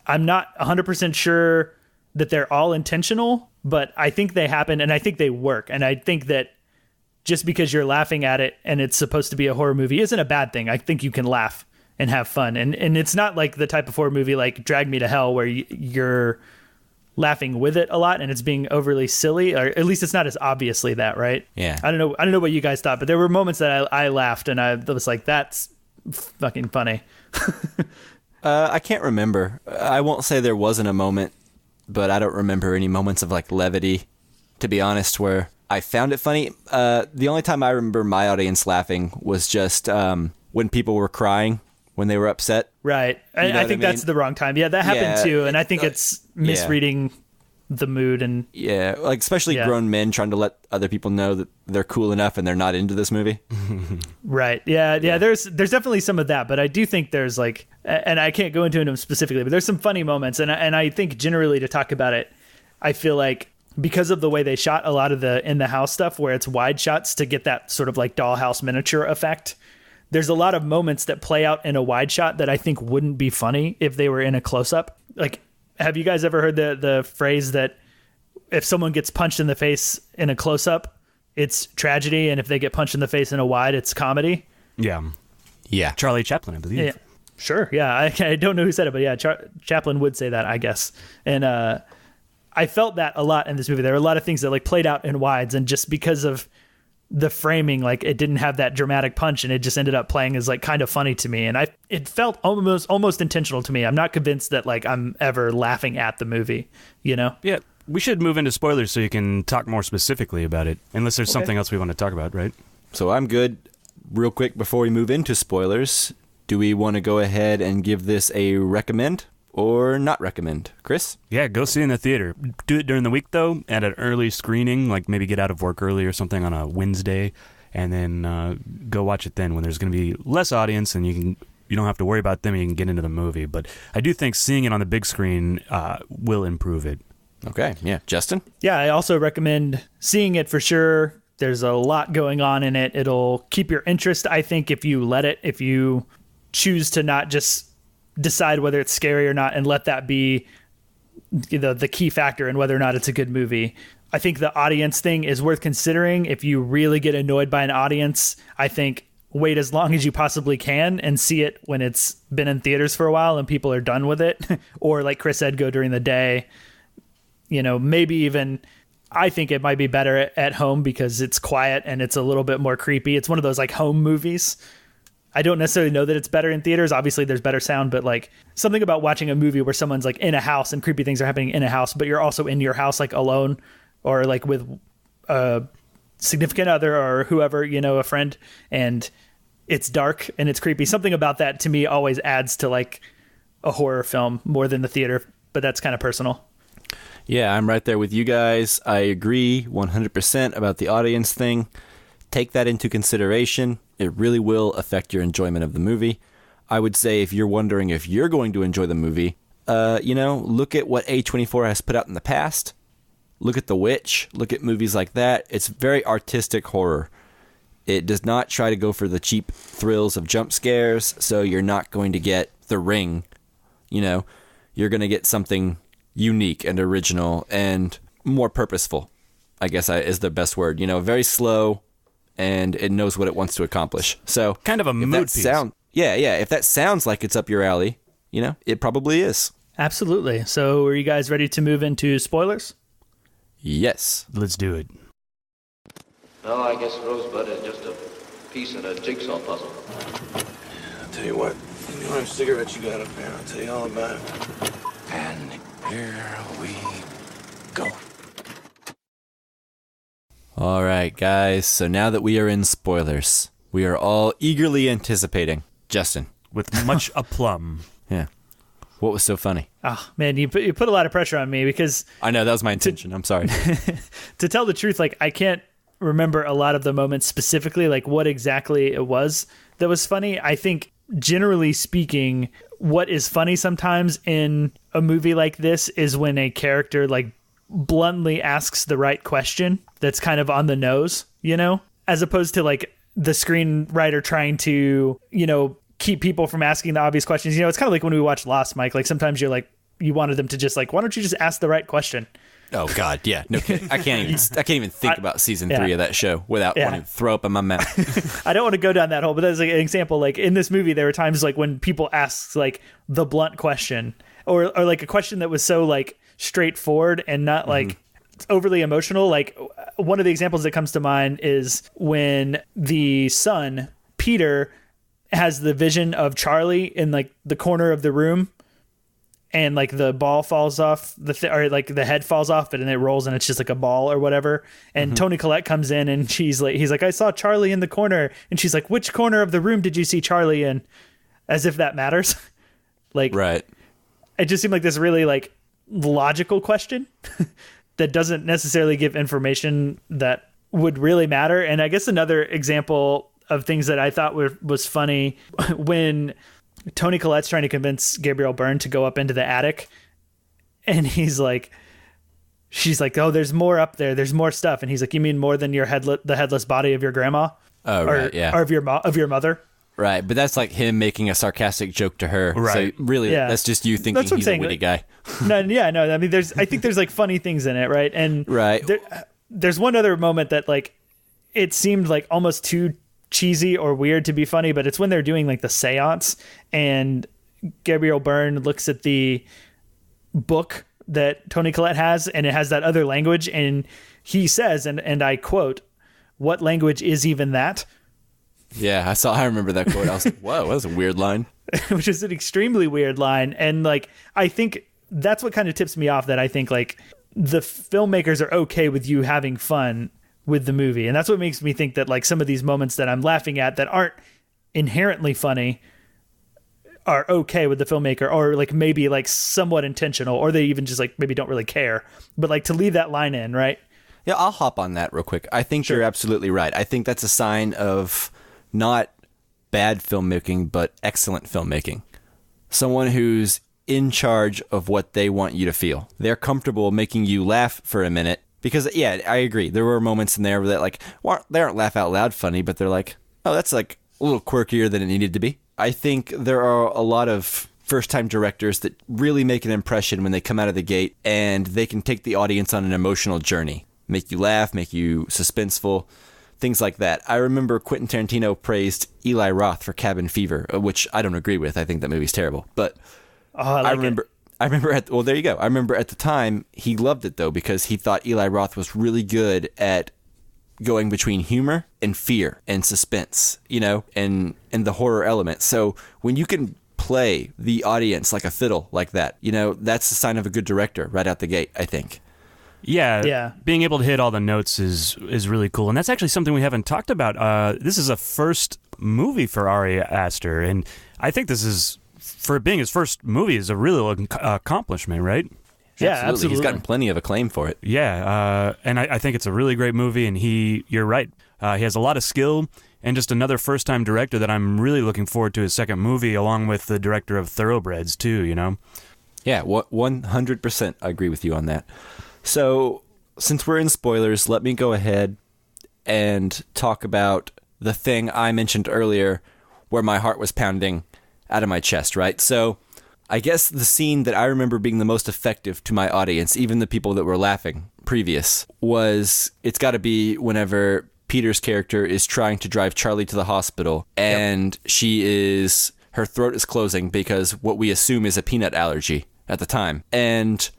Speaker 2: I'm not 100% sure that they're all intentional, but I think they happen and I think they work. And I think that just because you're laughing at it and it's supposed to be a horror movie isn't a bad thing. I think you can laugh and have fun. And it's not like the type of horror movie like Drag Me to Hell where you're laughing with it a lot and it's being overly silly, or at least it's not as obviously that, right?
Speaker 3: Yeah.
Speaker 2: I don't know what you guys thought, but there were moments that I laughed and I was like, that's fucking funny.
Speaker 3: I can't remember. I won't say there wasn't a moment, but I don't remember any moments of like levity, to be honest, where I found it funny. The only time I remember my audience laughing was just when people were crying when they were upset.
Speaker 2: Right.
Speaker 3: You know
Speaker 2: I think that's the wrong time. Yeah, that happened too. And I think it's misreading the mood. And
Speaker 3: yeah, like especially grown men trying to let other people know that they're cool enough and they're not into this movie.
Speaker 2: Right. Yeah. There's definitely some of that, but I do think there's like, and I can't go into them specifically, but there's some funny moments. And I think generally to talk about it, I feel like because of the way they shot a lot of the in the house stuff where it's wide shots to get that sort of like dollhouse miniature effect, there's a lot of moments that play out in a wide shot that I think wouldn't be funny if they were in a close up. Like, have you guys ever heard the phrase that if someone gets punched in the face in a close up, it's tragedy, and if they get punched in the face in a wide, it's comedy?
Speaker 1: Yeah.
Speaker 3: Yeah.
Speaker 1: Charlie Chaplin, I believe.
Speaker 2: Yeah. Sure. Yeah. I don't know who said it, but yeah, Chaplin would say that, I guess. And I felt that a lot in this movie. There were a lot of things that like played out in wides, and just because of the framing, like it didn't have that dramatic punch, and it just ended up playing as like kind of funny to me. And it felt almost intentional to me. I'm not convinced that like I'm ever laughing at the movie, you know?
Speaker 1: Yeah. We should move into spoilers so you can talk more specifically about it, unless there's something else we want to talk about, right?
Speaker 3: So I'm good. Real quick before we move into spoilers, do we want to go ahead and give this a recommend or not recommend? Chris?
Speaker 1: Yeah, go see it in the theater. Do it during the week, though, at an early screening, like maybe get out of work early or something on a Wednesday, and then go watch it then when there's going to be less audience and you don't have to worry about them and you can get into the movie. But I do think seeing it on the big screen will improve it.
Speaker 3: Okay, yeah. Justin?
Speaker 2: Yeah, I also recommend seeing it for sure. There's a lot going on in it. It'll keep your interest, I think, if you let it, if you choose to not just decide whether it's scary or not and let that be the key factor in whether or not it's a good movie. I think the audience thing is worth considering. If you really get annoyed by an audience, I think wait as long as you possibly can and see it when it's been in theaters for a while and people are done with it. Or like Chris said, go during the day. You know, maybe even I think it might be better at home because it's quiet and it's a little bit more creepy. It's one of those like home movies. I don't necessarily know that it's better in theaters. Obviously there's better sound, but like something about watching a movie where someone's like in a house and creepy things are happening in a house, but you're also in your house like alone or like with a significant other or whoever, you know, a friend, and it's dark and it's creepy. Something about that to me always adds to like a horror film more than the theater, but that's kind of personal.
Speaker 3: Yeah, I'm right there with you guys. I agree 100% about the audience thing. Take that into consideration. It really will affect your enjoyment of the movie. I would say if you're wondering if you're going to enjoy the movie, look at what A24 has put out in the past. Look at The Witch. Look at movies like that. It's very artistic horror. It does not try to go for the cheap thrills of jump scares, so you're not going to get The Ring. You know, you're going to get something unique and original and more purposeful, I guess is the best word. You know, very slow, and it knows what it wants to accomplish. So
Speaker 1: kind of a mood piece.
Speaker 3: Yeah. If that sounds like it's up your alley, you know, it probably is.
Speaker 2: Absolutely. So are you guys ready to move into spoilers?
Speaker 3: Yes.
Speaker 1: Let's do it.
Speaker 5: No, I guess Rosebud is just a piece in a jigsaw puzzle.
Speaker 6: I'll tell you what, give me one of those cigarettes you got up there. I'll tell you all about it.
Speaker 5: And here we go.
Speaker 3: All right, guys. So now that we are in spoilers, we are all eagerly anticipating. Justin.
Speaker 1: With much aplomb.
Speaker 3: Yeah. What was so funny?
Speaker 2: Oh, man, you put a lot of pressure on me because...
Speaker 3: I know, that was my intention. I'm sorry.
Speaker 2: To tell the truth, like, I can't remember a lot of the moments specifically, like what exactly it was that was funny. I think, generally speaking, what is funny sometimes in a movie like this is when a character, like, bluntly asks the right question that's kind of on the nose, you know, as opposed to like the screenwriter trying to, you know, keep people from asking the obvious questions. You know, it's kind of like when we watch Lost, Mike. Like sometimes you're like, you wanted them to just like, why don't you just ask the right question?
Speaker 3: Oh God, yeah, no kidding. I can't even think about season 3 of that show without wanting to throw up in my mouth.
Speaker 2: I don't want to go down that hole, but as like an example, like in this movie, there were times like when people asked like the blunt question or like a question that was so like straightforward and not like overly emotional. Like one of the examples that comes to mind is when the son, Peter, has the vision of Charlie in like the corner of the room. And like the ball falls off or like the head falls off, and it rolls, and it's just like a ball or whatever. And Toni Collette comes in, and he's like, I saw Charlie in the corner, and she's like, which corner of the room did you see Charlie in? As if that matters. Like,
Speaker 3: right.
Speaker 2: It just seemed like this really like logical question that doesn't necessarily give information that would really matter. And I guess another example of things that I thought was funny when Toni Collette's trying to convince Gabriel Byrne to go up into the attic, and she's like, oh, there's more up there. There's more stuff. And he's like, you mean more than the headless body of your grandma?
Speaker 3: Oh, right. Yeah.
Speaker 2: Or of your mother.
Speaker 3: Right. But that's like him making a sarcastic joke to her.
Speaker 1: Right.
Speaker 3: So really, that's just you thinking he's a witty guy.
Speaker 2: No. I mean, I think there's like funny things in it. Right. And
Speaker 3: right.
Speaker 2: There's one other moment that like, it seemed like almost too cheesy or weird to be funny, but it's when they're doing like the seance and Gabriel Byrne looks at the book that Toni Collette has, and it has that other language, and he says, and I quote, "What language is even that?"
Speaker 3: Yeah, I remember that quote. I was like, whoa, that was a weird line.
Speaker 2: Which is an extremely weird line. And like, I think that's what kind of tips me off, that I think like the filmmakers are okay with you having fun with the movie. And that's what makes me think that like some of these moments that I'm laughing at that aren't inherently funny are okay with the filmmaker, or like maybe like somewhat intentional, or they even just like maybe don't really care, but like to leave that line in, right?
Speaker 3: Yeah, I'll hop on that real quick. I think you're absolutely right. I think that's a sign of not bad filmmaking, but excellent filmmaking. Someone who's in charge of what they want you to feel. They're comfortable making you laugh for a minute. Because, yeah, I agree. There were moments in there that, like, they aren't laugh out loud funny, but they're like, oh, that's, like, a little quirkier than it needed to be. I think there are a lot of first-time directors that really make an impression when they come out of the gate, and they can take the audience on an emotional journey. Make you laugh, make you suspenseful, things like that. I remember Quentin Tarantino praised Eli Roth for Cabin Fever, which I don't agree with. I think that movie's terrible. But I remember... there you go. I remember at the time he loved it though, because he thought Eli Roth was really good at going between humor and fear and suspense, and the horror element. So when you can play the audience like a fiddle like that, that's a sign of a good director right out the gate, I think.
Speaker 1: Yeah. Being able to hit all the notes is really cool. And that's actually something we haven't talked about. This is a first movie for Ari Aster, and I think this is, for being his first movie, is a real accomplishment, right?
Speaker 2: Yeah, absolutely.
Speaker 3: He's gotten plenty of acclaim for it.
Speaker 1: Yeah, and I think it's a really great movie, and you're right. He has a lot of skill, and just another first-time director that I'm really looking forward to his second movie, along with the director of Thoroughbreds, too,
Speaker 3: Yeah, 100% I agree with you on that. So, since we're in spoilers, let me go ahead and talk about the thing I mentioned earlier where my heart was pounding out of my chest, right? So I guess the scene that I remember being the most effective to my audience, even the people that were laughing previous, was it's got to be whenever Peter's character is trying to drive Charlie to the hospital, and her throat is closing because what we assume is a peanut allergy at the time. And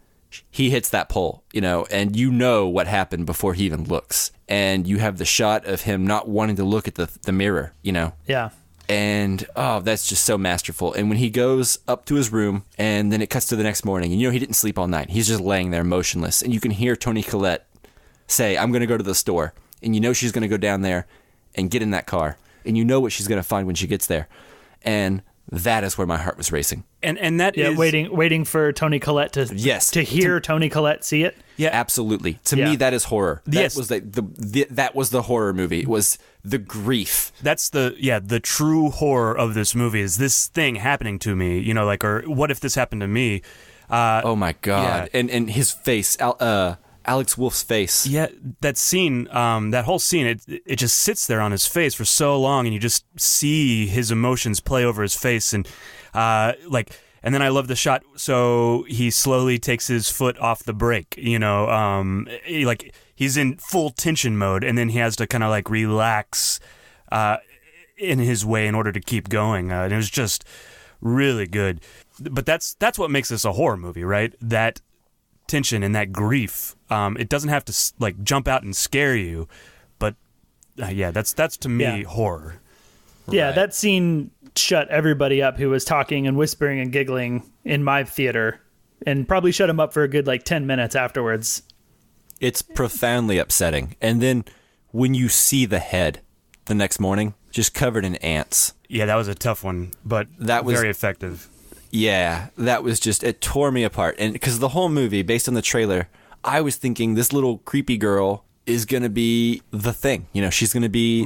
Speaker 3: he hits that pole, and what happened before he even looks. And you have the shot of him not wanting to look at the mirror,
Speaker 2: Yeah.
Speaker 3: And, that's just so masterful. And when he goes up to his room, and then it cuts to the next morning, and he didn't sleep all night. He's just laying there motionless. And you can hear Toni Collette say, I'm going to go to the store. And she's going to go down there and get in that car. And what she's going to find when she gets there. And that is where my heart was racing.
Speaker 1: And that is...
Speaker 2: waiting for Toni Collette to hear Toni Collette see it?
Speaker 3: Yeah, absolutely. To me, that is horror. That was that was the horror movie. It was the grief.
Speaker 1: That's the true horror of this movie, is this thing happening to me, or what if this happened to me?
Speaker 3: Oh my God. Yeah. And his face, Alex Wolff's face.
Speaker 1: Yeah, that scene, that whole scene, it just sits there on his face for so long, and you just see his emotions play over his face, and And then I love the shot. So he slowly takes his foot off the brake, he's in full tension mode, and then he has to kind of like relax in his way in order to keep going. And it was just really good. But that's what makes this a horror movie, right? That tension and that grief. It doesn't have to like jump out and scare you, but that's to me horror.
Speaker 2: Yeah,
Speaker 3: Right.
Speaker 2: that scene shut everybody up who was talking and whispering and giggling in my theater, and probably shut them up for a good 10 minutes afterwards.
Speaker 3: It's profoundly upsetting. And then when you see the head the next morning, just covered in ants.
Speaker 1: Yeah, that was a tough one, but
Speaker 3: That was
Speaker 1: very effective.
Speaker 3: Yeah, that was just, it tore me apart. And because the whole movie, based on the trailer, I was thinking this little creepy girl is going to be the thing. She's going to be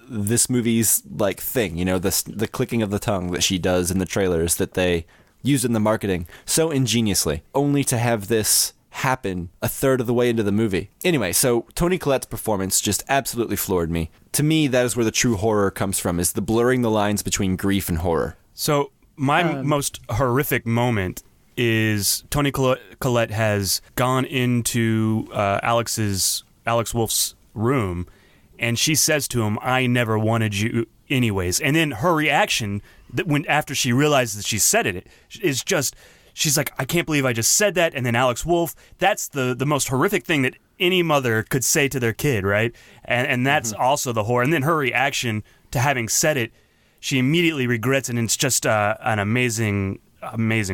Speaker 3: this movie's thing, the clicking of the tongue that she does in the trailers that they used in the marketing so ingeniously, only to have this happen a third of the way into the movie. Anyway, so Toni Collette's performance just absolutely floored me. To me, that is where the true horror comes from, is the blurring the lines between grief and horror.
Speaker 1: So my most horrific moment is Toni Collette has gone into Alex Wolf's room, and she says to him, "I never wanted you anyways." And then her reaction after she realizes that she said it is just, she's like, "I can't believe I just said that." And then Alex Wolf, that's the most horrific thing that any mother could say to their kid, right? And that's also the horror. And then her reaction to having said it, she immediately regrets it, and it's just an amazing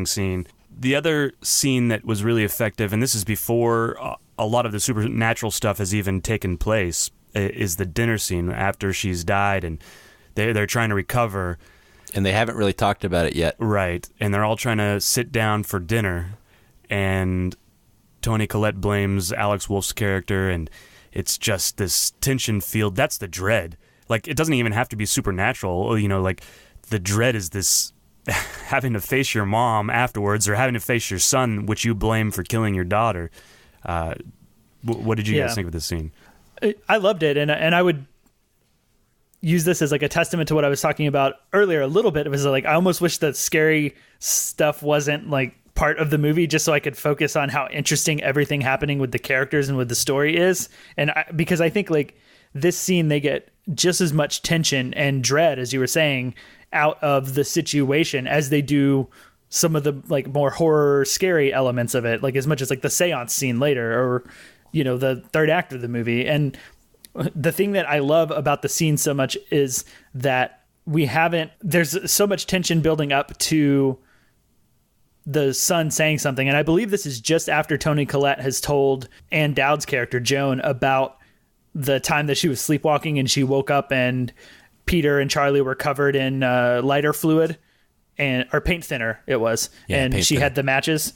Speaker 1: scene. The other scene that was really effective, and this is before a lot of the supernatural stuff has even taken place, is the dinner scene after she's died, and they're trying to recover.
Speaker 3: And they haven't really talked about it yet.
Speaker 1: Right, and they're all trying to sit down for dinner, and Toni Collette blames Alex Wolf's character, and it's just this tension field. That's the dread. It doesn't even have to be supernatural. The dread is this having to face your mom afterwards, or having to face your son, which you blame for killing your daughter. What did you guys think of this scene?
Speaker 2: I loved it, and I would use this as a testament to what I was talking about earlier a little bit. It was I almost wish that scary stuff wasn't part of the movie, just so I could focus on how interesting everything happening with the characters and with the story is. And because I think this scene, they get just as much tension and dread, as you were saying, out of the situation as they do some of the more horror scary elements of it, as much as the seance scene later, or the third act of the movie. And the thing that I love about the scene so much is that there's so much tension building up to the son saying something. And I believe this is just after Toni Collette has told Ann Dowd's character, Joan, about the time that she was sleepwalking and she woke up and Peter and Charlie were covered in lighter fluid or paint thinner it was.
Speaker 3: Yeah,
Speaker 2: and she
Speaker 3: thinner.
Speaker 2: had the matches.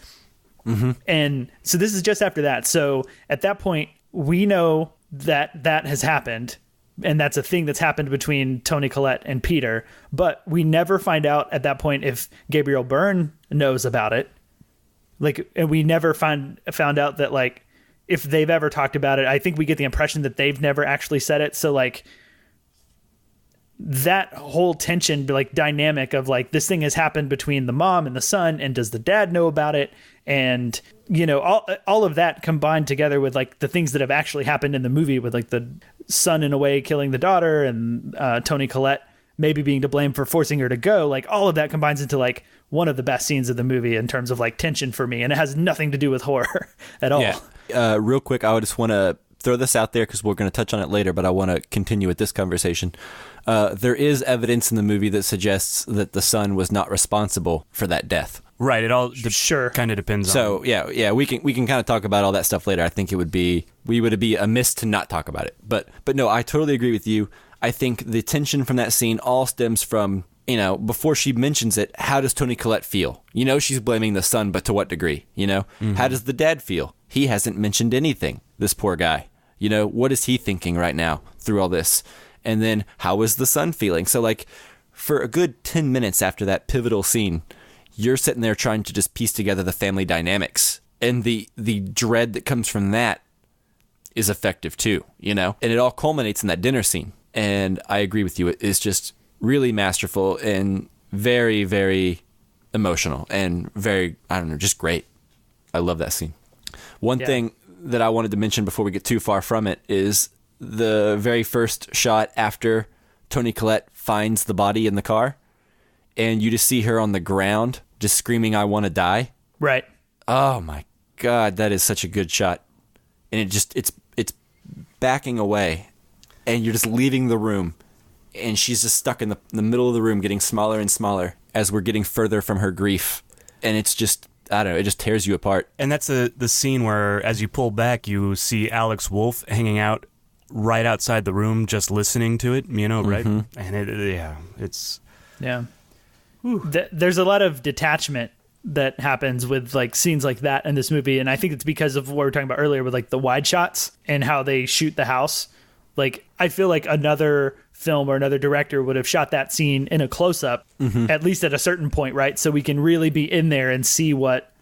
Speaker 2: Mm-hmm. And so this is just after that. So at that point, we know that has happened, and that's a thing that's happened between Toni Collette and Peter. But we never find out at that point if Gabriel Byrne knows about it. And we never found out that if they've ever talked about it. I think we get the impression that they've never actually said it. So that whole tension, dynamic of this thing has happened between the mom and the son, and does the dad know about it? And all of that combined together with the things that have actually happened in the movie, with the son in a way killing the daughter, and Toni Collette maybe being to blame for forcing her to go. All of that combines into one of the best scenes of the movie in terms of tension for me, and it has nothing to do with horror at all.
Speaker 3: Yeah. Real quick, I just want to throw this out there because we're going to touch on it later, but I want to continue with this conversation. There is evidence in the movie that suggests that the son was not responsible for that death.
Speaker 1: Right. It all
Speaker 2: Sure.
Speaker 1: kind of depends on.
Speaker 3: So yeah, we can kind of talk about all that stuff later. I think we would be amiss to not talk about it. But no, I totally agree with you. I think the tension from that scene all stems from, before she mentions it, how does Toni Collette feel? She's blaming the son, but to what degree? Mm-hmm. How does the dad feel? He hasn't mentioned anything, this poor guy. What is he thinking right now through all this? And then how is the son feeling? So for a good 10 minutes after that pivotal scene, you're sitting there trying to just piece together the family dynamics. And the dread that comes from that is effective too, And it all culminates in that dinner scene. And I agree with you. It's just really masterful and very, very emotional and very, I don't know, just great. I love that scene. One thing that I wanted to mention before we get too far from it is the very first shot after Toni Collette finds the body in the car, and you just see her on the ground just screaming, "I want to die."
Speaker 2: Right.
Speaker 3: Oh my God, that is such a good shot. And it's backing away, and you're just leaving the room, and she's just stuck in the middle of the room, getting smaller and smaller as we're getting further from her grief. And it's just, I don't know, it just tears you apart.
Speaker 1: And that's the scene where, as you pull back, you see Alex Wolff hanging out right outside the room, just listening to it, right? And it's...
Speaker 2: Yeah. There's a lot of detachment that happens with like scenes like that in this movie, and I think it's because of what we were talking about earlier with like the wide shots and how they shoot the house. Like, I feel like another film or another director would have shot that scene in a close-up, at least at a certain point, right? So we can really be in there and see what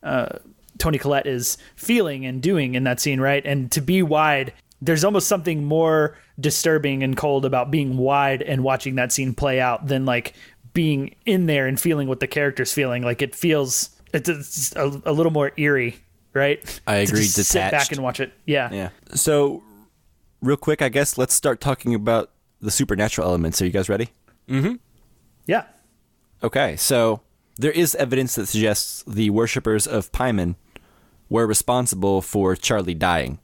Speaker 2: Toni Collette is feeling and doing in that scene, right? And to be wide, there's almost something more disturbing and cold about being wide and watching that scene play out than like being in there and feeling what the character's feeling. Like, it feels, it's a little more eerie, right?
Speaker 3: I agree.
Speaker 2: To just sit back and watch it. Yeah.
Speaker 3: So, real quick, I guess let's start talking about the supernatural elements. Are you guys ready?
Speaker 2: Mm-hmm. Yeah.
Speaker 3: Okay, so there is evidence that suggests the worshippers of Paimon were responsible for Charlie dying,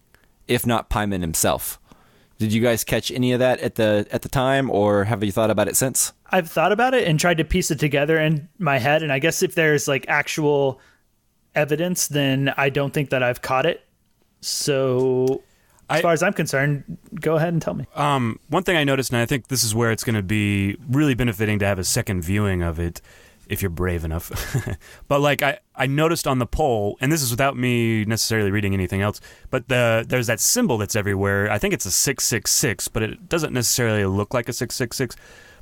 Speaker 3: if not Paimon himself. Did you guys catch any of that at the time, or have you thought about it since?
Speaker 2: I've thought about it and tried to piece it together in my head, and I guess if there's like actual evidence, then I don't think that I've caught it. So, as far as I'm concerned, go ahead and tell me.
Speaker 1: One thing I noticed, and I think this is where it's going to be really benefiting to have a second viewing of it, if you're brave enough. But like I noticed on the poll, and this is without me necessarily reading anything else, but there's that symbol that's everywhere. I think it's a 666, but it doesn't necessarily look like a 666.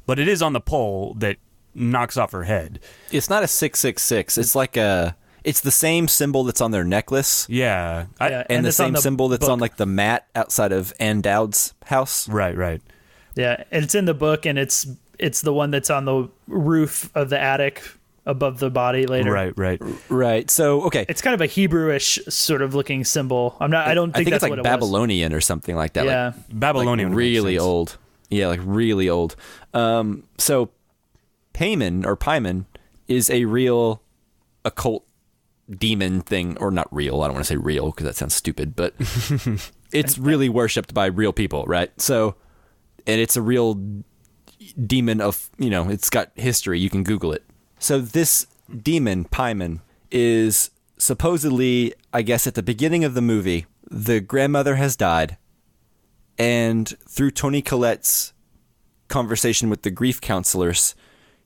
Speaker 1: But it is on the poll that knocks off her head.
Speaker 3: It's not a 666. It's like it's the same symbol that's on their necklace.
Speaker 1: Yeah.
Speaker 3: And the same symbol that's on like the mat outside of Ann Dowd's house.
Speaker 1: Right.
Speaker 2: Yeah, and it's in the book, and it's the one that's on the roof of the attic above the body later.
Speaker 3: Right. So, okay.
Speaker 2: It's kind of a Hebrewish sort of looking symbol. I don't think that's
Speaker 3: it's like
Speaker 2: what it
Speaker 3: Babylonian or something like that.
Speaker 2: Yeah.
Speaker 3: Like,
Speaker 1: Babylonian.
Speaker 3: Like really old. Yeah, like really old. So Paimon is a real occult demon thing, or not real. I don't want to say real because that sounds stupid, but it's really worshipped by real people, right? So, and it's a real demon of, it's got history. You can Google it. So this demon, Paimon, is supposedly, I guess at the beginning of the movie, the grandmother has died, and through Toni Collette's conversation with the grief counselors,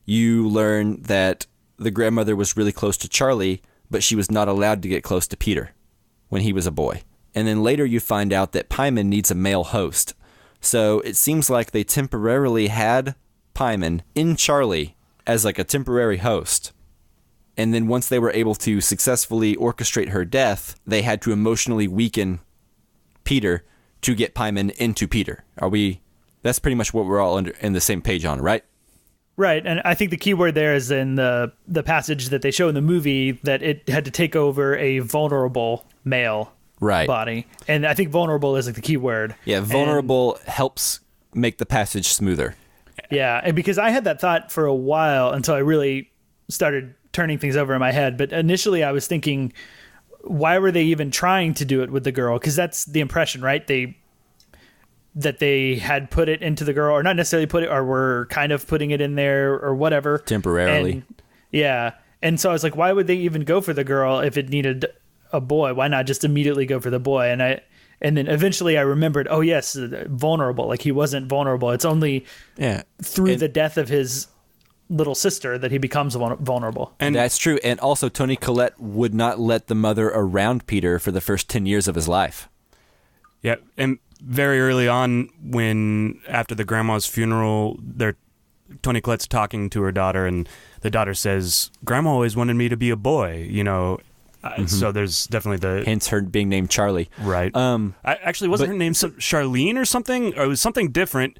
Speaker 3: you learn that the grandmother was really close to Charlie, but she was not allowed to get close to Peter when he was a boy. And then later you find out that Paimon needs a male host. So it seems like they temporarily had Paimon in Charlie as like a temporary host. And then once they were able to successfully orchestrate her death, they had to emotionally weaken Peter to get Paimon into Peter. That's pretty much what we're all in the same page on, right?
Speaker 2: Right, and I think the key word there is in the passage that they show in the movie that it had to take over a vulnerable male body. And I think vulnerable is like the key word.
Speaker 3: Yeah, vulnerable helps make the passage smoother.
Speaker 2: Yeah, and because I had that thought for a while until I really started turning things over in my head. But initially I was thinking, why were they even trying to do it with the girl? Because that's the impression, right? That they had put it into the girl, or not necessarily put it, or were kind of putting it in there or whatever.
Speaker 3: Temporarily.
Speaker 2: And so I was like, why would they even go for the girl if it needed a boy? Why not just immediately go for the boy? And then eventually I remembered, oh yes, vulnerable. Like, he wasn't vulnerable. It's only through the death of his little sister that he becomes vulnerable.
Speaker 3: And that's true. And also Toni Collette would not let the mother around Peter for the first 10 years of his life.
Speaker 1: Yeah, and very early on, after the grandma's funeral, Toni Collette's talking to her daughter, and the daughter says, "Grandma always wanted me to be a boy," So there's definitely
Speaker 3: hence her being named Charlie.
Speaker 1: Right. Wasn't her name Charlene or something? Or it was something different.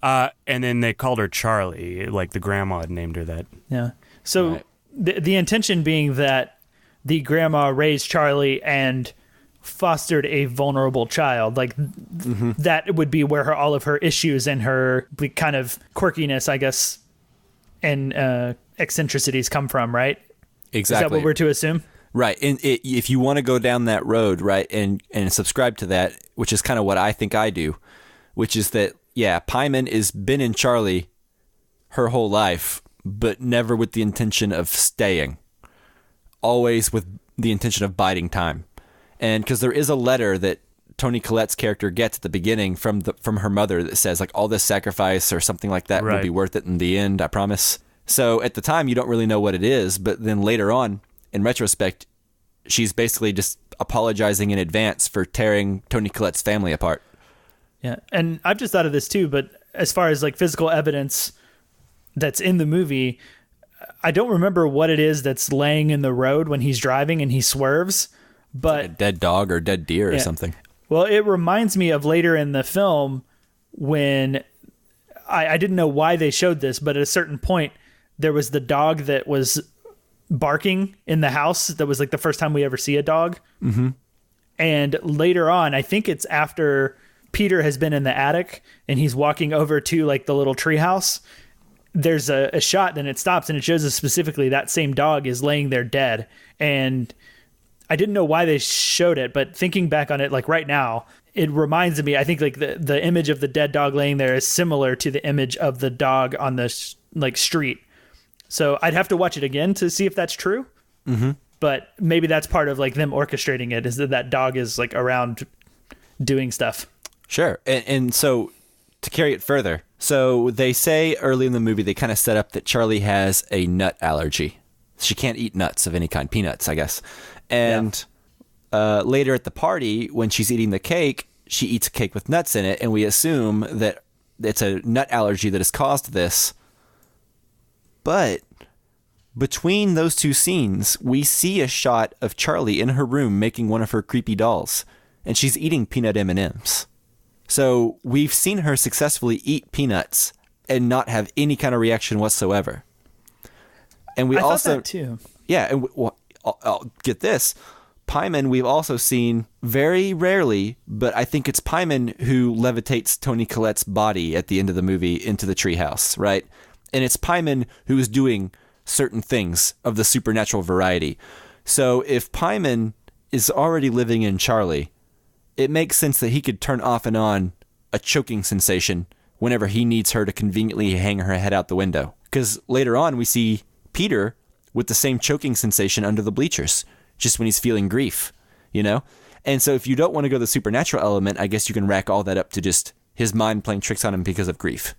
Speaker 1: And then they called her Charlie, like the grandma had named her that.
Speaker 2: Yeah. So the intention being that the grandma raised Charlie and fostered a vulnerable child. Like that would be where all of her issues and her kind of quirkiness, I guess, and eccentricities come from, right?
Speaker 3: Exactly.
Speaker 2: Is that what we're to assume?
Speaker 3: Right. And if you want to go down that road, right, and subscribe to that, which is kind of what I think I do, which is that, yeah, Pyman has been in Charlie her whole life, but never with the intention of staying. Always with the intention of biding time. And because there is a letter that Toni Collette's character gets at the beginning from her mother that says, like, all this sacrifice or something like that will be worth it in the end, I promise. So at the time, you don't really know what it is, but then later on, in retrospect, she's basically just apologizing in advance for tearing Toni Collette's family apart.
Speaker 2: Yeah, and I've just thought of this too, but as far as like physical evidence that's in the movie, I don't remember what it is that's laying in the road when he's driving and he swerves, but...
Speaker 3: Like a dead dog or dead deer or something.
Speaker 2: Well, it reminds me of later in the film when I didn't know why they showed this, but at a certain point, there was the dog that was barking in the house. That was like the first time we ever see a dog. Mm-hmm. And later on, I think it's after Peter has been in the attic and he's walking over to like the little tree house. There's a shot and it stops and it shows us specifically that same dog is laying there dead. And I didn't know why they showed it, but thinking back on it, like right now, it reminds me, I think like the image of the dead dog laying there is similar to the image of the dog on the street. So I'd have to watch it again to see if that's true. Mm-hmm. But maybe that's part of like them orchestrating it, is that dog is like around doing stuff.
Speaker 3: Sure. And so to carry it further, so they say early in the movie, they kind of set up that Charlie has a nut allergy. She can't eat nuts of any kind, peanuts, I guess. And later at the party, when she's eating the cake, she eats a cake with nuts in it. And we assume that it's a nut allergy that has caused this. But between those two scenes, we see a shot of Charlie in her room making one of her creepy dolls, and she's eating peanut M&Ms. So we've seen her successfully eat peanuts and not have any kind of reaction whatsoever. And we
Speaker 2: I
Speaker 3: also
Speaker 2: thought that too.
Speaker 3: Yeah, and I'll get this. Pyman, we've also seen very rarely, but I think it's Pyman who levitates Toni Collette's body at the end of the movie into the treehouse, right? And it's Pyman who is doing certain things of the supernatural variety. So if Pyman is already living in Charlie, it makes sense that he could turn off and on a choking sensation whenever he needs her to conveniently hang her head out the window. Because later on we see Peter with the same choking sensation under the bleachers, just when he's feeling grief, you know? And so if you don't want to go the supernatural element, I guess you can rack all that up to just his mind playing tricks on him because of grief.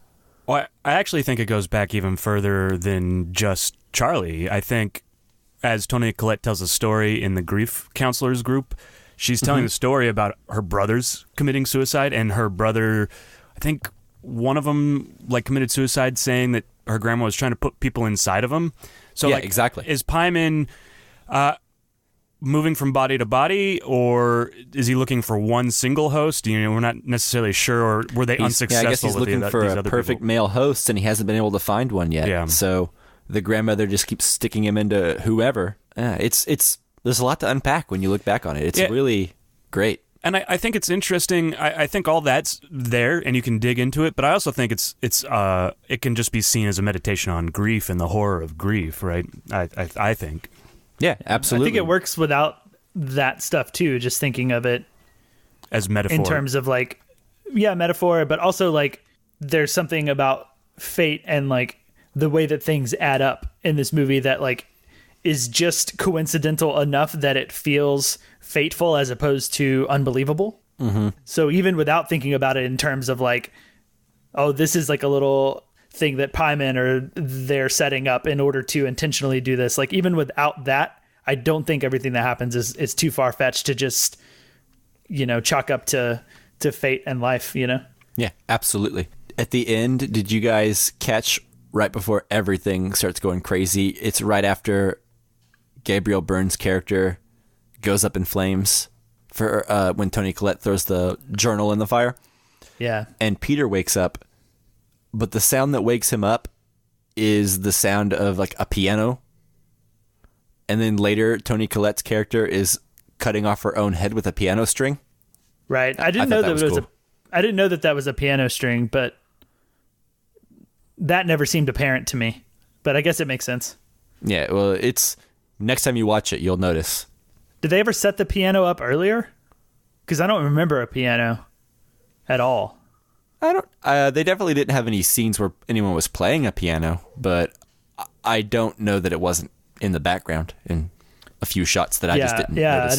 Speaker 1: Well, I actually think it goes back even further than just Charlie. I think as Toni Collette tells a story in the grief counselors group, she's telling the story about her brothers committing suicide, and her brother, I think one of them like committed suicide saying that her grandma was trying to put people inside of him. So
Speaker 3: yeah,
Speaker 1: like,
Speaker 3: exactly.
Speaker 1: Is Pyman moving from body to body, or is he looking for one single host? You know, we're not necessarily sure. Or were they unsuccessful?
Speaker 3: Yeah, I guess he's looking for a perfect male host, and he hasn't been able to find one yet.
Speaker 1: Yeah.
Speaker 3: So the grandmother just keeps sticking him into whoever. It's there's a lot to unpack when you look back on it. It's really great.
Speaker 1: And I think it's interesting. I think all that's there, and you can dig into it. But I also think it can just be seen as a meditation on grief and the horror of grief, right? I think.
Speaker 3: Yeah, absolutely.
Speaker 2: I think it works without that stuff too. Just thinking of it
Speaker 1: as metaphor
Speaker 2: in terms of like, yeah, metaphor, but also like there's something about fate and like the way that things add up in this movie that like is just coincidental enough that it feels fateful as opposed to unbelievable. Mm-hmm. So even without thinking about it in terms of like, oh, this is like a little thing that Pyman or they're setting up in order to intentionally do this. Like even without that, I don't think everything that happens is too far fetched to just, you know, chalk up to fate and life, you know?
Speaker 3: Yeah, absolutely. At the end, did you guys catch right before everything starts going crazy? It's right after Gabriel Byrne's character goes up in flames for when Toni Collette throws the journal in the fire.
Speaker 2: Yeah.
Speaker 3: And Peter wakes up, but the sound that wakes him up is the sound of like a piano and then later Toni Collette's character is cutting off her own head with a piano string.
Speaker 2: Right. I didn't know that
Speaker 3: cool.
Speaker 2: I didn't know that was a piano string, but that never seemed apparent to me. But I guess it makes sense.
Speaker 3: Yeah, well, it's next time you watch it, you'll notice.
Speaker 2: Did they ever set the piano up earlier? Because I don't remember a piano at all.
Speaker 3: I don't. They definitely didn't have any scenes where anyone was playing a piano, but I don't know that it wasn't in the background in a few shots that I just didn't notice.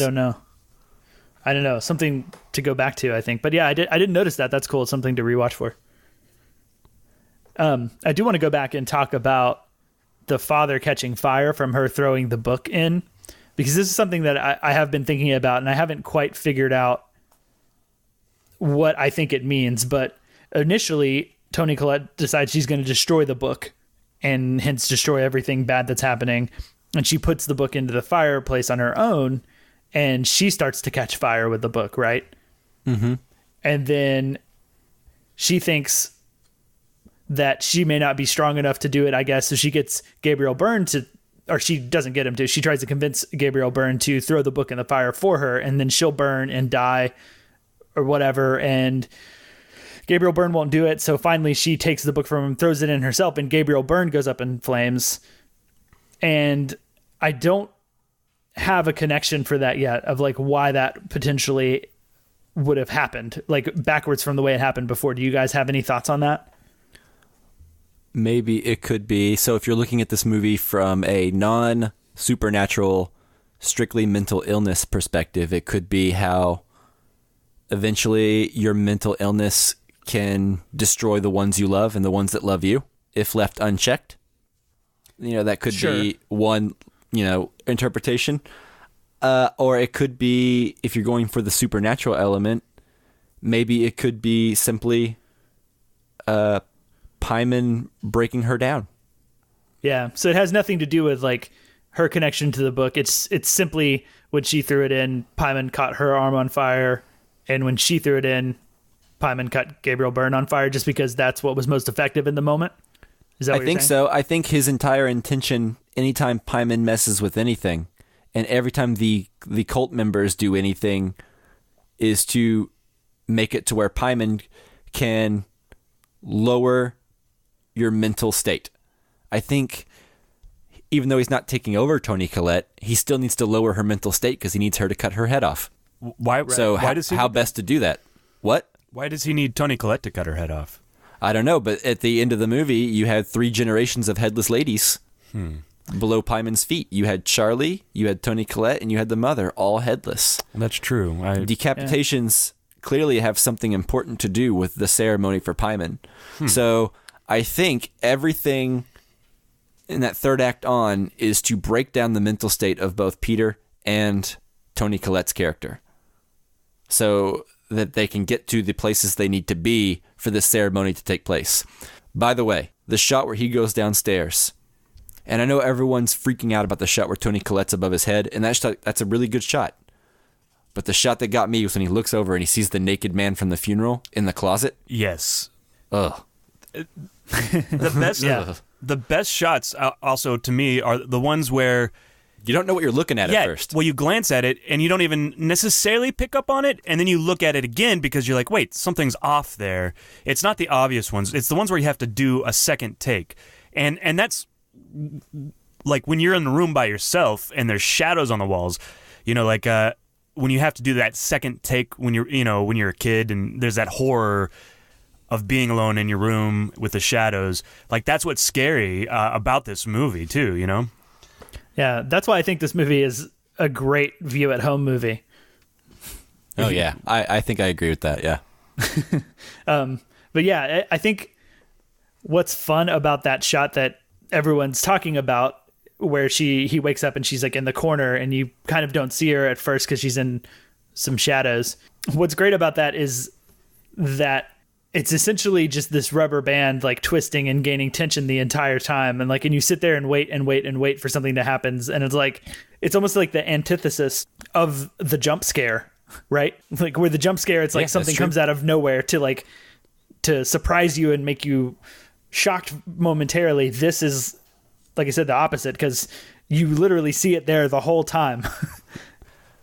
Speaker 2: I don't know. Something to go back to, I think. But yeah, I didn't notice that. That's cool. It's something to rewatch for. I do want to go back and talk about the father catching fire from her throwing the book in, because this is something that I have been thinking about, and I haven't quite figured out what I think it means. But initially, Toni Collette decides she's going to destroy the book and hence destroy everything bad that's happening. And she puts the book into the fireplace on her own, and she starts to catch fire with the book, right?
Speaker 3: Mm-hmm.
Speaker 2: And then she thinks that she may not be strong enough to do it, I guess. So she gets Gabriel Byrne to, or she doesn't get him to, she tries to convince Gabriel Byrne to throw the book in the fire for her, and then she'll burn and die or whatever. And Gabriel Byrne won't do it. So finally she takes the book from him, throws it in herself, and Gabriel Byrne goes up in flames. And I don't have a connection for that yet of like why that potentially would have happened, like backwards from the way it happened before. Do you guys have any thoughts on that?
Speaker 3: Maybe it could be. So if you're looking at this movie from a non-supernatural, strictly mental illness perspective, it could be how eventually your mental illness can destroy the ones you love and the ones that love you if left unchecked. That could be one, interpretation. Or it could be, if you're going for the supernatural element, maybe it could be simply Pyman breaking her down.
Speaker 2: Yeah, so it has nothing to do with like her connection to the book. It's simply when she threw it in, Pyman caught her arm on fire, and when she threw it in, Pyman caught Gabriel Byrne on fire, just because that's what was most effective in the moment. Is that what
Speaker 3: I think so. I think his entire intention, anytime Pyman messes with anything, and every time the cult members do anything, is to make it to where Pyman can lower your mental state. I think even though he's not taking over Toni Collette, he still needs to lower her mental state because he needs her to cut her head off.
Speaker 1: Why?
Speaker 3: So
Speaker 1: why does he
Speaker 3: how best to do that? What?
Speaker 1: Why does he need Toni Collette to cut her head off?
Speaker 3: I don't know, but at the end of the movie, you had 3 generations of headless ladies below Pyman's feet. You had Charlie, you had Toni Collette, and you had the mother, all headless.
Speaker 1: That's true.
Speaker 3: Decapitations clearly have something important to do with the ceremony for Pyman. So I think everything in that third act on is to break down the mental state of both Peter and Toni Collette's character, so that they can get to the places they need to be for this ceremony to take place. By the way, the shot where he goes downstairs, and I know everyone's freaking out about the shot where Toni Collette's above his head, and that's a really good shot. But the shot that got me was when he looks over and he sees the naked man from the funeral in the closet.
Speaker 1: Yes.
Speaker 3: Ugh.
Speaker 1: The best shots also to me are the ones where
Speaker 3: you don't know what you're looking at first.
Speaker 1: Well, you glance at it and you don't even necessarily pick up on it, and then you look at it again because you're like, wait, something's off there. It's not the obvious ones. It's the ones where you have to do a second take. And that's like when you're in the room by yourself and there's shadows on the walls, when you have to do that second take when you're a kid and there's that horror of being alone in your room with the shadows. Like, that's what's scary about this movie too,
Speaker 2: Yeah, that's why I think this movie is a great view at home movie.
Speaker 3: Oh yeah, I think I agree with that. Yeah.
Speaker 2: But yeah, I think what's fun about that shot that everyone's talking about, where he wakes up and she's like in the corner and you kind of don't see her at first because she's in some shadows. What's great about that is that it's essentially just this rubber band like twisting and gaining tension the entire time, and you sit there and wait for something to happen, and it's almost like the antithesis of the jump scare, right? Like where the jump scare, it's like something comes out of nowhere to surprise you and make you shocked momentarily. This is, like I said, the opposite, because you literally see it there the whole time